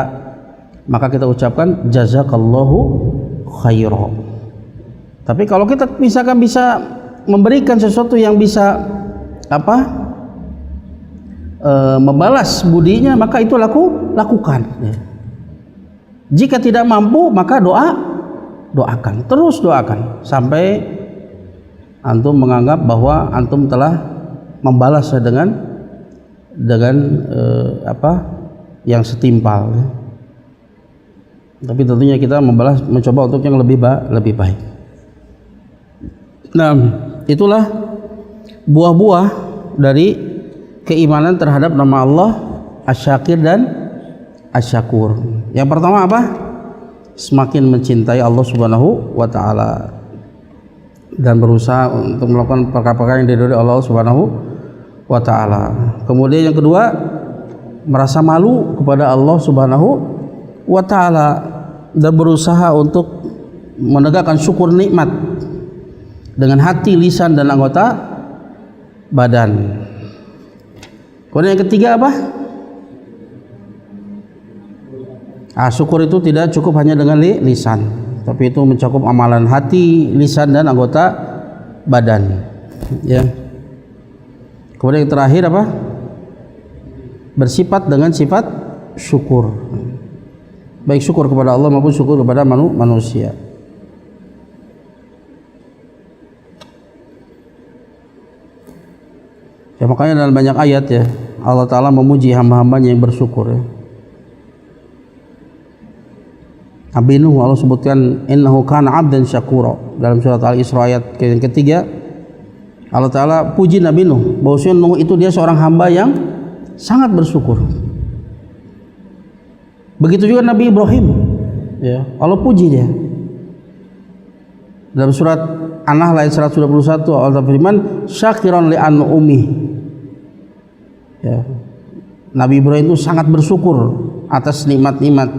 S2: maka kita ucapkan jazakallahu khairan. Tapi kalau kita misalkan bisa memberikan sesuatu yang bisa membalas budinya, maka itu lakukan. Jika tidak mampu, maka doakan, terus doakan sampai antum menganggap bahwa antum telah membalas dengan yang setimpal. Tapi tentunya kita mencoba untuk yang lebih baik. Nah, itulah buah-buah dari keimanan terhadap nama Allah Asy-Syakir dan Asy-Syakur. Yang pertama apa? Semakin mencintai Allah Subhanahu wa taala dan berusaha untuk melakukan perkara-perkara yang diridhoi Allah Subhanahu wa taala. Kemudian yang kedua, merasa malu kepada Allah Subhanahu wa taala dan berusaha untuk menegakkan syukur nikmat dengan hati, lisan dan anggota badan. Kemudian yang ketiga apa? Syukur itu tidak cukup hanya dengan lisan, tapi itu mencakup amalan hati, lisan dan anggota badan. Ya. Kemudian yang terakhir apa? Bersifat dengan sifat syukur. Baik syukur kepada Allah maupun syukur kepada manusia. Ya, makanya dalam banyak ayat ya Allah Ta'ala memuji hamba-hambanya yang bersyukur ya. Nabi Nuh Allah sebutkan innahu kana 'abdan syakura dalam surat Al-Isra ayat yang ketiga. Allah Ta'ala puji Nabi Nuh bahwasanya Nuh itu dia seorang hamba yang sangat bersyukur. Begitu juga Nabi Ibrahim ya, Allah puji dia dalam surat An-Nahl ayat 121. Allah berfirman syakiran li an'umi ya. Nabi Ibrahim itu sangat bersyukur atas nikmat-nikmat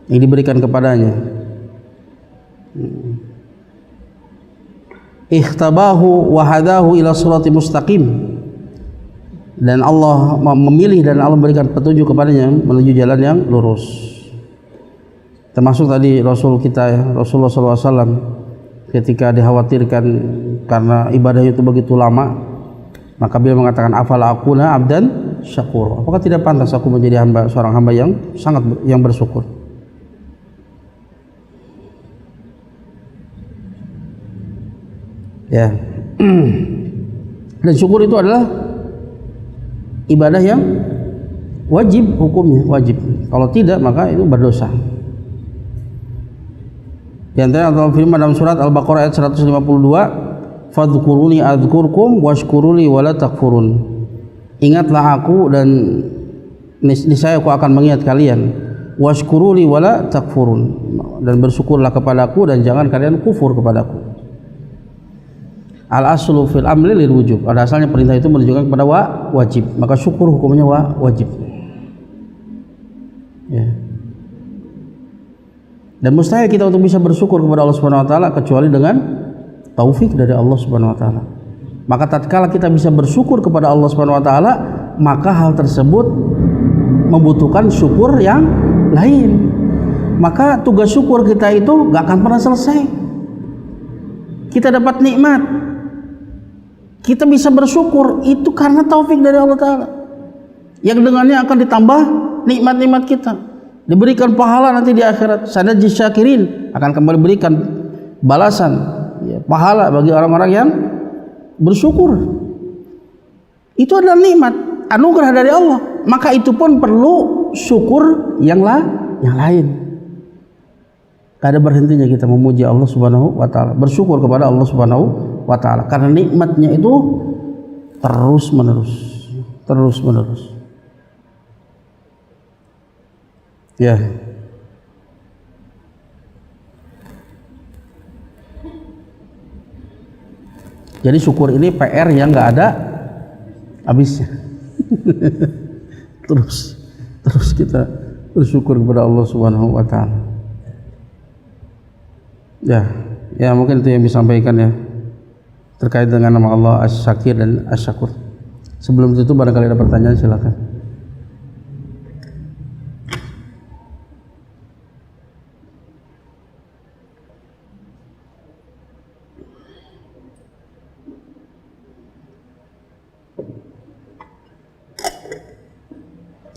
S2: yang diberikan kepadanya. Ikhtabahu wa hadahu ila sirati mustaqim, dan Allah memilih dan Allah memberikan petunjuk kepadanya menuju jalan yang lurus. Termasuk tadi Rasul kita ya, Rasulullah SAW ketika dikhawatirkan karena ibadahnya itu begitu lama, maka beliau mengatakan afala akuna abdan syakur, apakah tidak pantas aku menjadi seorang hamba yang sangat yang bersyukur. Ya. Dan syukur itu adalah ibadah yang wajib, hukumnya wajib. Kalau tidak maka itu berdosa. Di antara Allah firman dalam surat Al-Baqarah ayat 152, fadhkuruni adzkurkum washkuruli wala takfurun. Ingatlah aku dan niscaya aku akan mengingat kalian. Washkuruli wala takfurun, dan bersyukurlah kepadaku dan jangan kalian kufur kepadaku. Al-aslu fil amri lil wujub. Pada asalnya perintah itu menunjukkan kepada wajib, maka syukur hukumnya wajib. Ya. Dan mustahil kita untuk bisa bersyukur kepada Allah Subhanahu wa taala kecuali dengan taufik dari Allah Subhanahu wa taala. Maka tatkala kita bisa bersyukur kepada Allah Subhanahu wa taala, maka hal tersebut membutuhkan syukur yang lain. Maka tugas syukur kita itu gak akan pernah selesai. Kita dapat nikmat, kita bisa bersyukur, itu karena taufik dari Allah Ta'ala, yang dengannya akan ditambah nikmat-nikmat kita, diberikan pahala nanti di akhirat. Sanajzi syakirin, akan kembali berikan balasan ya, pahala bagi orang-orang yang bersyukur. Itu adalah nikmat, anugerah dari Allah. Maka itu pun perlu syukur yang lain. Gak ada berhentinya kita memuji Allah Subhanahu wa taala, bersyukur kepada Allah Subhanahu wa taala, karena nikmatnya itu terus menerus. Ya. Jadi syukur ini PR yang gak ada habisnya. terus kita bersyukur kepada Allah Subhanahu wa taala. Ya mungkin itu yang disampaikan ya terkait dengan nama Allah Asy-Syakir dan Asy-Syakur. Sebelum itu barangkali ada pertanyaan, silakan.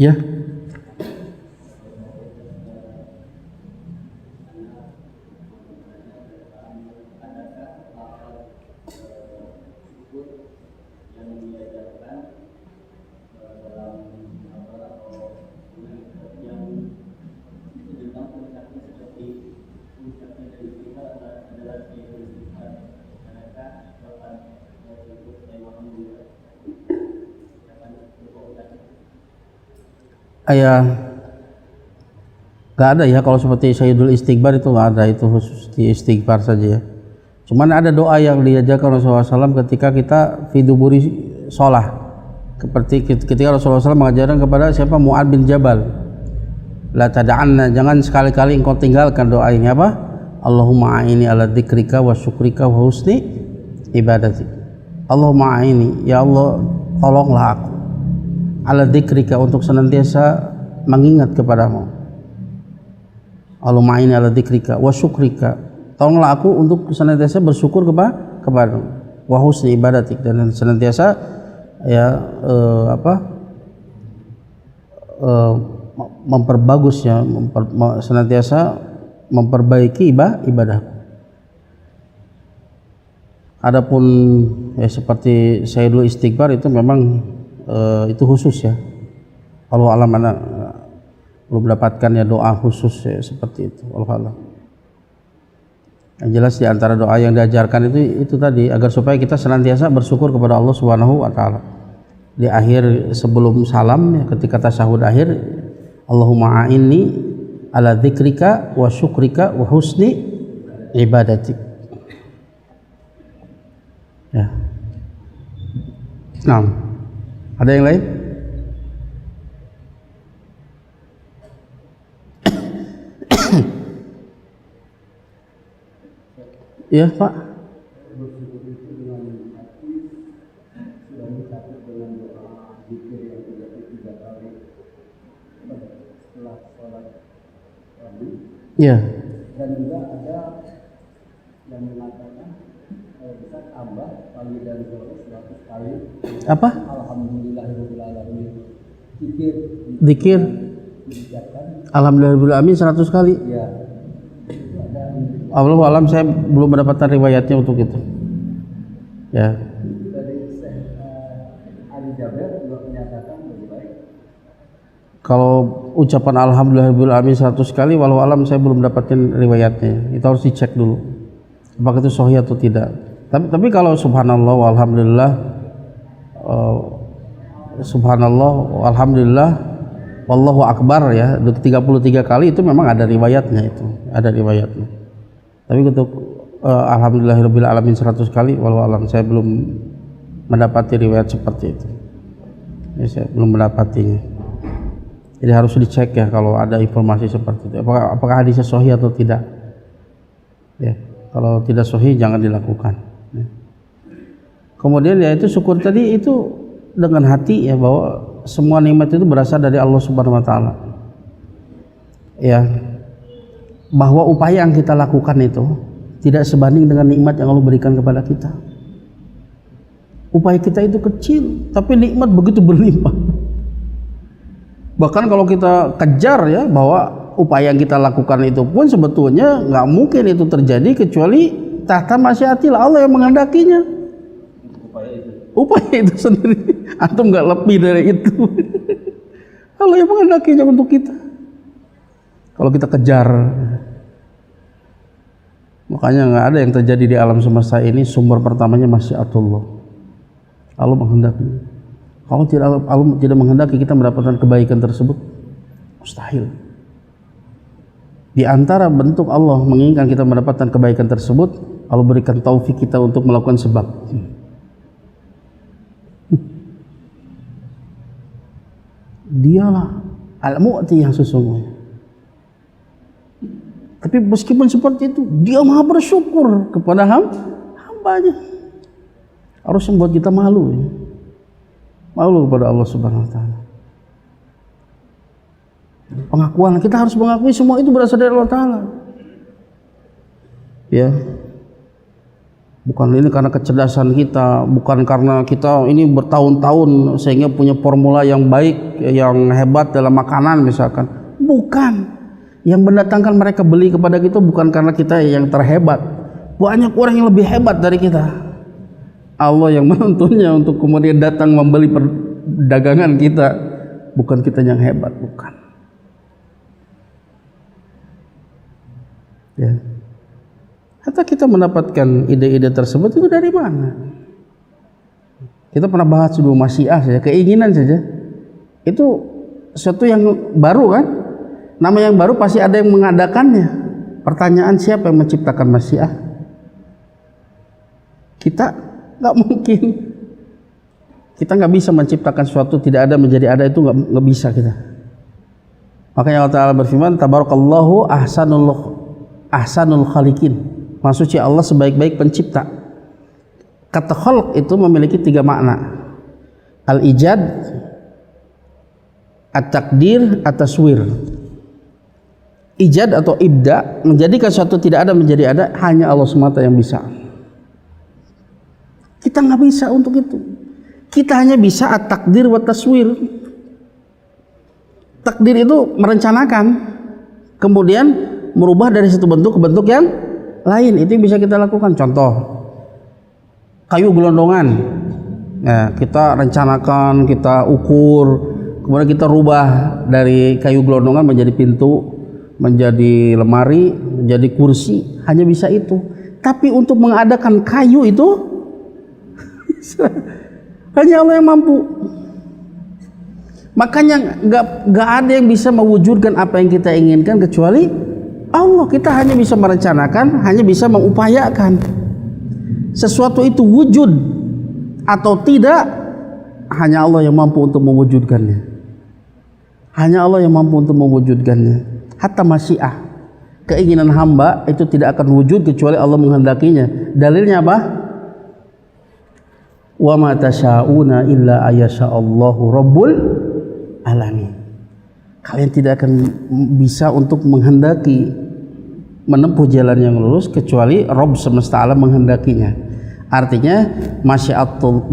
S2: Ya. Gak ada ya kalau seperti Sayyidul Istighfar, itu gak ada, itu khusus di istighfar saja ya. Cuman ada doa yang diajarkan Rasulullah SAW ketika kita fiduburi sholah, seperti ketika Rasulullah SAW mengajarkan kepada siapa, Mu'ad bin Jabal, la tada'anna, jangan sekali-kali engkau tinggalkan doa ini apa, Allahumma a'ini ala dzikrika wa syukrika wa husni ibadatik. Allahumma a'ini, ya Allah tolonglah aku, ala dzikrika, untuk senantiasa mengingat kepadamu. Allahumma inni ala dzikrika wa syukrika, tolonglah aku untuk senantiasa bersyukur kepadamu, wa husni ibadatik, dan senantiasa memperbagus ya, senantiasa memperbaiki ibadah. Adapun ya seperti Sayyidul Istighfar itu memang itu khusus ya. Allah alam, anak belum mendapatkan ya doa khusus ya, seperti itu. Allah alam. Yang jelas di antara doa yang diajarkan itu tadi, agar supaya kita senantiasa bersyukur kepada Allah Subhanahu wa taala. Di akhir sebelum salam ya, ketika tasyahud akhir, Allahumma a'inni ala dzikrika wa syukrika wa husni ibadatik. Ya. Nah, ada yang lain? Iya Pak. Iya.
S3: Dan juga ada yang mengatakan kalau bisa tambah pagi dan sore 100 kali.
S2: Apa?
S3: Alhamdulillahirabbil alamin.
S2: Zikir. Alhamdulillahirabbil alamin 100 kali.
S3: Iya.
S2: Allah alam, saya belum mendapatkan riwayatnya untuk itu. Ya.
S3: Dari Ali Jaber juga menyatakan lebih baik.
S2: Kalau ucapan alhamdulillahirabbil alamin 100 kali, walau alam saya belum mendapatkan riwayatnya. Itu harus dicek dulu apakah itu sahih atau tidak. Tapi kalau subhanallah walhamdulillah, subhanallah walhamdulillah wallahu akbar ya 33 kali, itu memang ada riwayatnya, itu ada riwayatnya. Tapi untuk alhamdulillahirabbil alamin 100 kali, walau alam saya belum mendapati riwayat seperti itu ya, saya belum mendapatinya. Jadi harus dicek ya kalau ada informasi seperti itu, apakah hadisnya sahih atau tidak ya. Kalau tidak sahih jangan dilakukan ya. Kemudian ya itu syukur tadi itu dengan hati ya, bahwa semua nikmat itu berasal dari Allah Subhanahu wa taala. Ya. Bahwa upaya yang kita lakukan itu tidak sebanding dengan nikmat yang Allah berikan kepada kita. Upaya kita itu kecil, tapi nikmat begitu berlimpah. Bahkan kalau kita kejar ya, bahwa upaya yang kita lakukan itu pun sebetulnya nggak mungkin itu terjadi kecuali tahta masyiatillah, Allah yang menghendakinya. Upaya itu sendiri, antum nggak lebih dari itu. Allah yang menghendakinya untuk kita. Kalau kita kejar, makanya nggak ada yang terjadi di alam semesta ini sumber pertamanya masyiatullah. Allah menghendaki. Kalau Allah tidak menghendaki kita mendapatkan kebaikan tersebut, mustahil. Di antara bentuk Allah menginginkan kita mendapatkan kebaikan tersebut, Allah berikan taufik kita untuk melakukan sebab. Dialah al-mu'ti yang sesungguhnya. Tapi meskipun seperti itu, dia maha bersyukur kepada hambanya. Harus membuat kita malu ya. Malu kepada Allah Subhanahu wa taala. Pengakuan, kita harus mengakui semua itu berasal dari Allah taala. Ya. Bukan ini karena kecerdasan kita, bukan karena kita ini bertahun-tahun sehingga punya formula yang baik, yang hebat dalam makanan misalkan. Bukan. Yang mendatangkan mereka beli kepada kita bukan karena kita yang terhebat. Banyak orang yang lebih hebat dari kita. Allah yang menuntunnya untuk kemudian datang membeli perdagangan kita, bukan kita yang hebat, bukan. Ya. Hatta kita mendapatkan ide-ide tersebut itu dari mana? Kita pernah bahas dulu masyiah saja, keinginan saja. Itu sesuatu yang baru kan? Nama yang baru pasti ada yang mengadakannya. Pertanyaan, siapa yang menciptakan masyiah? Kita nggak mungkin. Kita nggak bisa menciptakan sesuatu tidak ada menjadi ada, itu nggak bisa kita. Makanya Allah Ta'ala berfirman, tabarakallahu ahsanul khaliqin. Maksudnya Allah sebaik-baik pencipta. Kata khalq itu memiliki 3 makna. Al-ijad, at-takdir, at-taswir. Ijad atau ibda, menjadikan sesuatu tidak ada menjadi ada, hanya Allah semata yang bisa. Kita nggak bisa untuk itu. Kita hanya bisa at-takdir wa taswir. Takdir itu merencanakan, kemudian merubah dari satu bentuk ke bentuk yang lain. Itu yang bisa kita lakukan. Contoh, kayu gelondongan. Nah, kita rencanakan, kita ukur, kemudian kita rubah dari kayu gelondongan menjadi pintu, menjadi lemari, menjadi kursi. Hanya bisa itu. Tapi untuk mengadakan kayu itu hanya Allah yang mampu. Makanya nggak ada yang bisa mewujudkan apa yang kita inginkan kecuali Allah. Kita hanya bisa merencanakan, hanya bisa mengupayakan. Sesuatu itu wujud atau tidak, hanya Allah yang mampu untuk mewujudkannya. Hanya Allah yang mampu untuk mewujudkannya. Hatta masyiah, keinginan hamba itu tidak akan wujud kecuali Allah menghendakinya. Dalilnya apa? Wa ma tasyauna illa ayasya'allahu rabbul alamin. Kalian tidak akan bisa untuk menghendaki menempuh jalan yang lurus kecuali Rabb semesta alam menghendakinya. Artinya masyiatul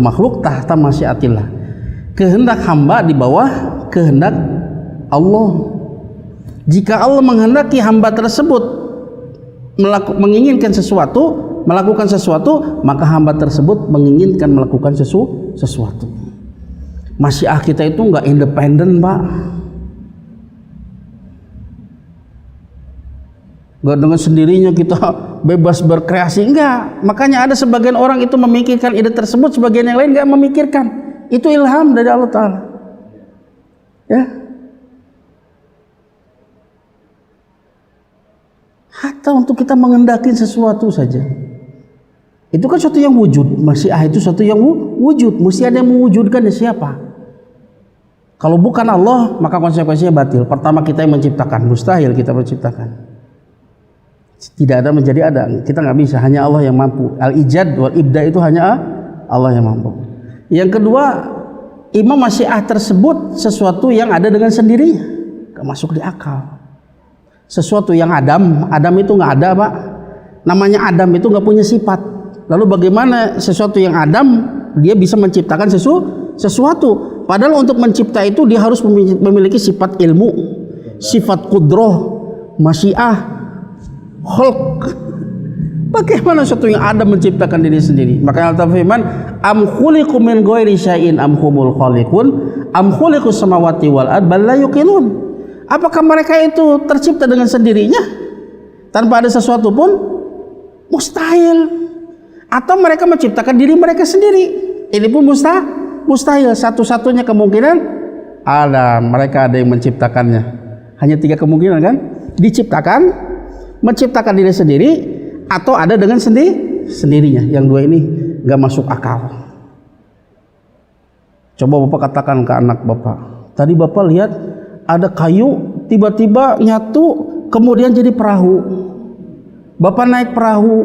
S2: makhluk tahta masyiatillah. Kehendak hamba di bawah kehendak Allah. Jika Allah menghendaki hamba tersebut menginginkan sesuatu, melakukan sesuatu, maka hamba tersebut menginginkan melakukan sesuatu. Masyiah kita itu nggak independen, Pak. Nggak dengan sendirinya kita bebas berkreasi, enggak. Makanya ada sebagian orang itu memikirkan ide tersebut, sebagian yang lain nggak memikirkan. Itu ilham dari Allah Ta'ala. Ya. Hatta untuk kita mengendaki sesuatu saja, itu kan sesuatu yang wujud. Masyiah itu sesuatu yang wujud. Mesti ada yang mewujudkannya. Siapa? Kalau bukan Allah, maka konsekuensinya batil. Pertama, kita yang menciptakan. Mustahil kita menciptakan. Tidak ada menjadi ada. Kita nggak bisa, hanya Allah yang mampu. Al-ijad wal ibda itu hanya Allah yang mampu. Yang kedua, imam masyiah tersebut sesuatu yang ada dengan sendirinya, nggak masuk di akal. Sesuatu yang Adam itu nggak ada, Pak. Namanya Adam itu nggak punya sifat. Lalu bagaimana sesuatu yang Adam dia bisa menciptakan sesuatu? Padahal untuk mencipta itu dia harus memiliki sifat ilmu, sifat qudrah, masyiah, khalq. Bagaimana sesuatu yang ada menciptakan diri sendiri? Maka Allah firman, am khuliqu min ghairi syai'in am humul khaliqun am khuliqus samawati wal ard bal la yuqinun. Apakah mereka itu tercipta dengan sendirinya tanpa ada sesuatu pun? Mustahil. Atau mereka menciptakan diri mereka sendiri? Ini pun mustahil. Satu-satunya kemungkinan mereka ada yang menciptakannya. Hanya 3 kemungkinan kan? Diciptakan, menciptakan diri sendiri, atau ada dengan sendirinya. Yang 2 ini nggak masuk akal. Coba Bapak katakan ke anak Bapak, tadi Bapak lihat ada kayu tiba-tiba nyatu kemudian jadi perahu. Bapak naik perahu,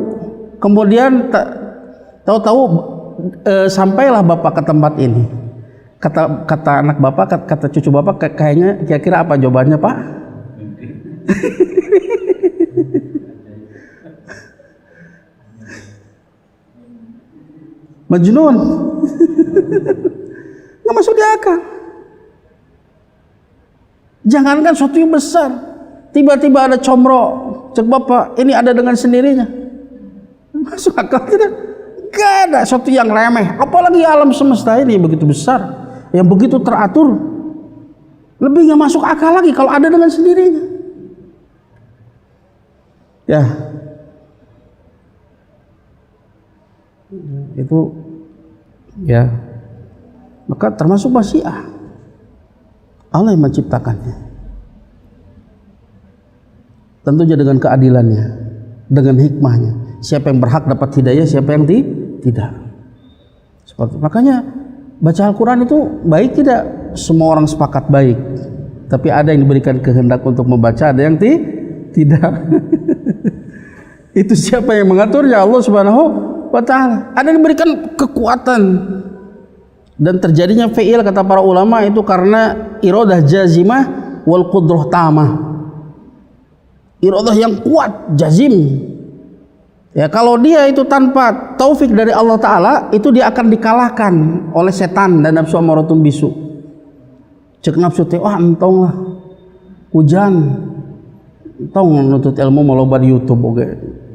S2: kemudian tahu-tahu sampailah Bapak ke tempat ini. Kata anak Bapak, kata cucu Bapak, kayaknya kira-kira apa jawabannya, Pak? Majnun. Nggak masuk di akal. Jangankan sesuatu yang besar, tiba-tiba ada comro, cek Bapak, ini ada dengan sendirinya. Masuk akal tidak? Gak ada sesuatu yang remeh. Apalagi alam semesta ini begitu besar, yang begitu teratur, lebih gak masuk akal lagi kalau ada dengan sendirinya. Ya, itu ya, maka termasuk masyiah. Allah yang menciptakannya, tentunya dengan keadilannya, dengan hikmahnya. Siapa yang berhak dapat hidayah, siapa yang tidak. Seperti makanya baca Al-Quran itu baik tidak? Semua orang sepakat baik, tapi ada yang diberikan kehendak untuk membaca, ada yang tidak. Itu siapa yang mengaturnya? Allah Subhanahu wa Ta'ala. Ada yang diberikan kekuatan. Dan terjadinya fi'il kata para ulama itu karena iradah jazimah wal qudrah tamah. Iradah yang kuat, jazim. Ya, kalau dia itu tanpa taufik dari Allah Ta'ala, itu dia akan dikalahkan oleh setan dan nafsu amaratum bisu. Cek nafsu teh, wah entong lah, hujan, entong nutut ilmu maloba di YouTube, oke,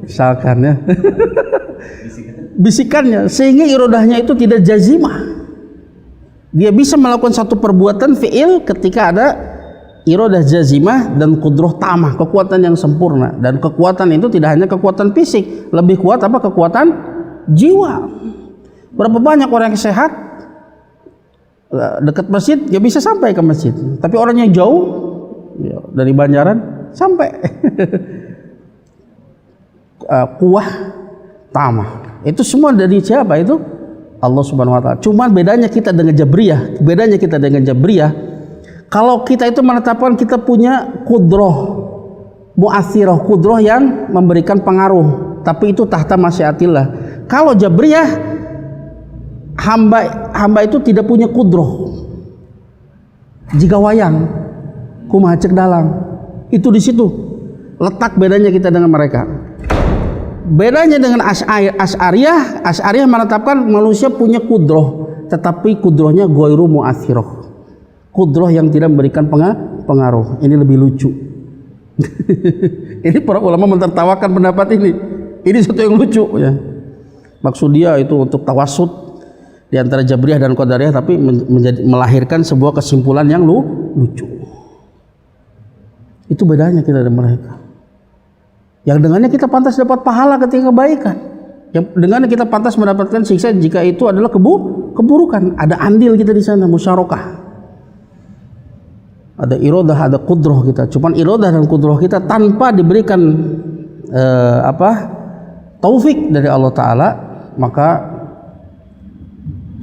S2: misalkan ya. Bisikannya, sehingga iradahnya itu tidak jazimah. Dia bisa melakukan satu perbuatan fi'il ketika ada iradah jazimah dan qudrah tamah, kekuatan yang sempurna. Dan kekuatan itu tidak hanya kekuatan fisik, lebih kuat apa? Kekuatan jiwa. Berapa banyak orang yang sehat dekat masjid ya bisa sampai ke masjid, tapi orang yang jauh ya, dari Banjaran sampai kuah tamah. Itu semua dari siapa? Itu Allah Subhanahu wa Ta'ala. Cuman bedanya kita dengan Jabriyah, kalau kita itu menetapkan kita punya qudrah mu'athirah, qudrah yang memberikan pengaruh, tapi itu tahta masyiatillah. Kalau Jabriyah, hamba itu tidak punya qudrah. Jika wayang kumaha cek dalang, itu di situ letak bedanya kita dengan mereka. Bedanya dengan Asy'ariyah menetapkan manusia punya qudrah, tetapi qudrahnya ghairu mu'athirah, qudrah yang tidak memberikan pengaruh. Ini lebih lucu. Ini para ulama mentertawakan pendapat ini. Ini satu yang lucu ya. Maksud dia itu untuk tawasud di antara Jabriyah dan Qadariyah, tapi melahirkan sebuah kesimpulan yang lucu. Itu bedanya kita dan mereka. Yang dengannya kita pantas dapat pahala ketika kebaikan, yang dengannya kita pantas mendapatkan siksa jika itu adalah keburukan. Ada andil kita di sana, musyarakah. Ada iradah, ada qudrah kita. Cuman iradah dan qudrah kita tanpa diberikan taufik dari Allah Ta'ala, maka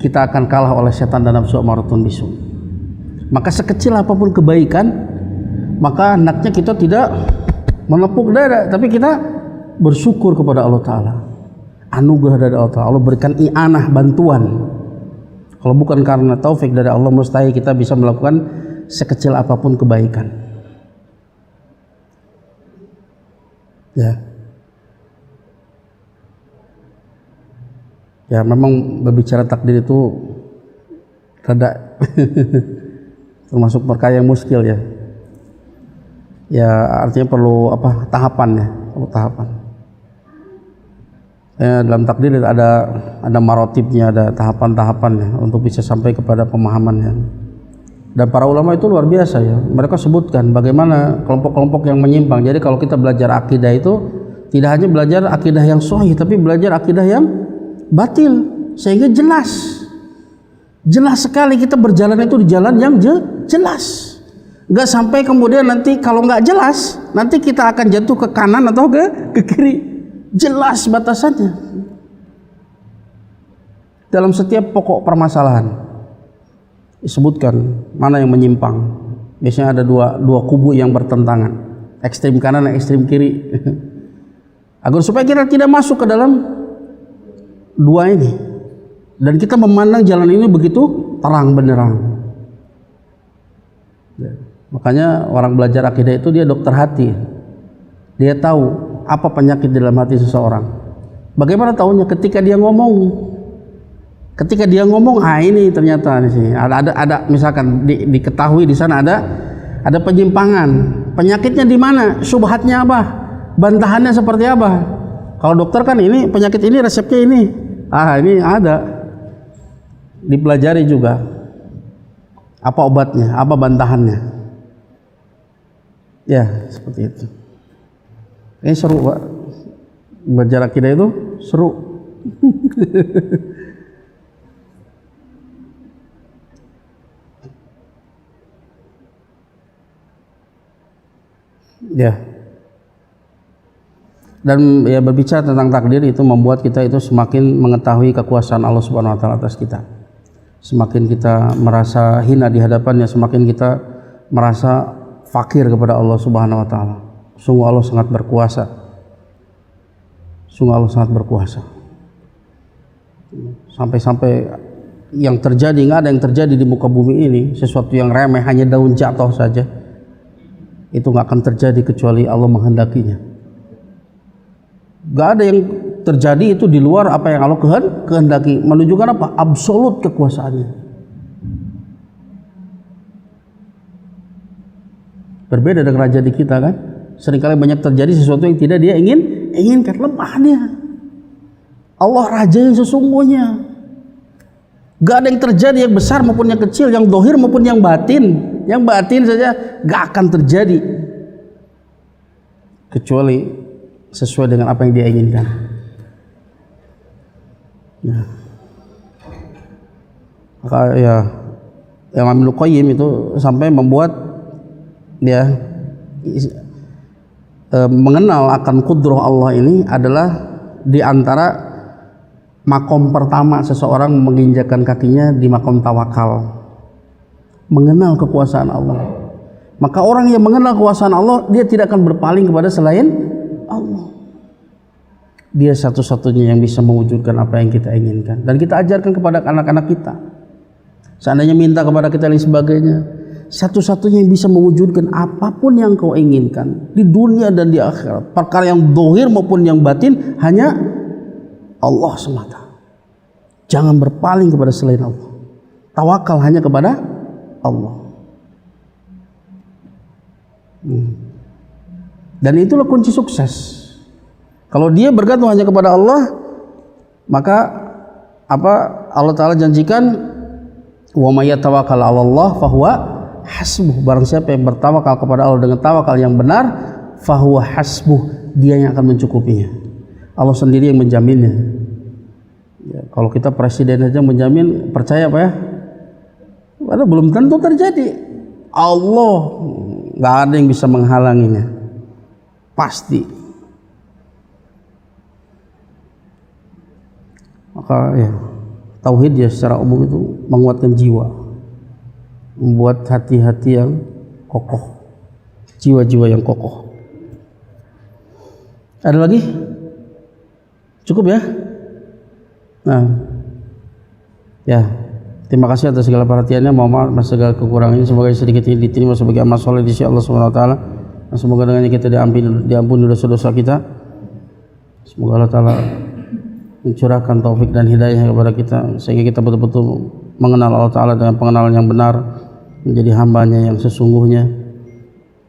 S2: kita akan kalah oleh setan dan nafsu amaratun bisu. Maka sekecil apapun kebaikan, maka hendaknya kita tidak menepuk dada, tapi kita bersyukur kepada Allah Ta'ala, anugerah dari Allah Ta'ala. Allah berikan i'anah, bantuan. Kalau bukan karena taufik dari Allah, mustahil kita bisa melakukan sekecil apapun kebaikan. Ya, ya memang berbicara takdir itu rada termasuk perkara yang muskil ya. Ya artinya perlu tahapan ya, perlu tahapan. Dalam takdir ada marotibnya, ada tahapan-tahapannya untuk bisa sampai kepada pemahamannya. Dan para ulama itu luar biasa ya. Mereka sebutkan bagaimana kelompok-kelompok yang menyimpang. Jadi kalau kita belajar akidah itu tidak hanya belajar akidah yang sahih, tapi belajar akidah yang batil, sehingga jelas sekali kita berjalan itu di jalan yang jelas. Nggak sampai kemudian nanti kalau nggak jelas, nanti kita akan jatuh ke kanan atau ke kiri. Jelas batasannya dalam setiap pokok permasalahan disebutkan mana yang menyimpang. Biasanya ada dua kubu yang bertentangan, ekstrem kanan dan ekstrem kiri. Agar supaya kita tidak masuk ke dalam dua ini dan kita memandang jalan ini begitu terang benderang. Makanya orang belajar akidah itu dia dokter hati. Dia tahu apa penyakit dalam hati seseorang. Bagaimana tahunya? Ketika dia ngomong, ini ternyata di sini ada misalkan diketahui di sana ada penyimpangan. Penyakitnya di mana? Syubhatnya apa? Bantahannya seperti apa? Kalau dokter kan ini penyakit ini resepnya ini. Ini ada. Dipelajari juga. Apa obatnya? Apa bantahannya? Ya, seperti itu. Ini seru Pak, belajar akidah itu seru. Ya. Dan ya berbicara tentang takdir itu membuat kita itu semakin mengetahui kekuasaan Allah Subhanahu wa taala atas kita. Semakin kita merasa hina di hadapannya, semakin kita merasa fakir kepada Allah Subhanahu wa taala. Sungguh Allah sangat berkuasa. Sungguh Allah sangat berkuasa. Sampai-sampai yang terjadi, nggak ada yang terjadi di muka bumi ini, sesuatu yang remeh, hanya daun jatuh saja, itu nggak akan terjadi kecuali Allah menghendakinya. Nggak ada yang terjadi itu di luar apa yang Allah kehendaki. Menunjukkan apa? Absolut kekuasaannya. Berbeda dengan raja di kita kan. Seringkali banyak terjadi sesuatu yang tidak dia inginkan, lemah dia. Allah raja yang sesungguhnya. Gak ada yang terjadi yang besar maupun yang kecil, yang dohir maupun yang batin. Yang batin saja gak akan terjadi kecuali sesuai dengan apa yang dia inginkan. Nah, maka ya Imam Ibnu Qayyim itu sampai membuat dia mengenal akan kudrah Allah ini adalah di antara makom pertama seseorang menginjakkan kakinya di makom tawakal, mengenal kekuasaan Allah. Maka orang yang mengenal kekuasaan Allah, dia tidak akan berpaling kepada selain Allah. Dia satu-satunya yang bisa mewujudkan apa yang kita inginkan, dan kita ajarkan kepada anak-anak kita. Seandainya minta kepada kita dan sebagainya, satu-satunya yang bisa mewujudkan apapun yang kau inginkan di dunia dan di akhirat, perkara yang dohir maupun yang batin, hanya Allah semata. Jangan berpaling kepada selain Allah. Tawakal hanya kepada Allah. Dan itulah kunci sukses. Kalau dia bergantung hanya kepada Allah, maka Allah Ta'ala janjikan, wa may yatawakkal 'ala Allah fahuwa hasbuh. Barang siapa yang bertawakal kepada Allah dengan tawakal yang benar, fahuwa hasbuh, dia yang akan mencukupinya. Allah sendiri yang menjaminnya. Ya, kalau kita presiden saja menjamin, percaya apa ya? Padahal belum tentu terjadi. Allah nggak ada yang bisa menghalanginya, pasti. Maka ya, tauhid ya secara umum itu menguatkan jiwa, membuat hati-hati yang kokoh, jiwa-jiwa yang kokoh. Ada lagi? Cukup ya? Nah, ya, terima kasih atas segala perhatiannya. Mohon maaf atas segala kekurangannya. Semoga sedikit ini diterima sebagai amal soleh di sisi Allah Subhanahu Wa Taala. Dan semoga dengannya kita diampuni dosa-dosa kita. Semoga Allah Taala mencurahkan taufik dan hidayah kepada kita sehingga kita betul-betul mengenal Allah Taala dengan pengenalan yang benar, menjadi hambanya yang sesungguhnya.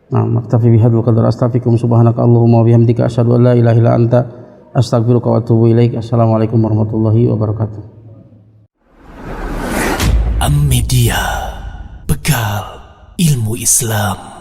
S2: Nah, maktafi bihadzal qadar astaghfirukum subhanaka Allahumma wa bihamdika asyhadu an la ilaha illa anta astaghfiruka wa atubu ilaik. Assalamualaikum warahmatullahi wabarakatuh.
S1: Am Media, bekal ilmu Islam.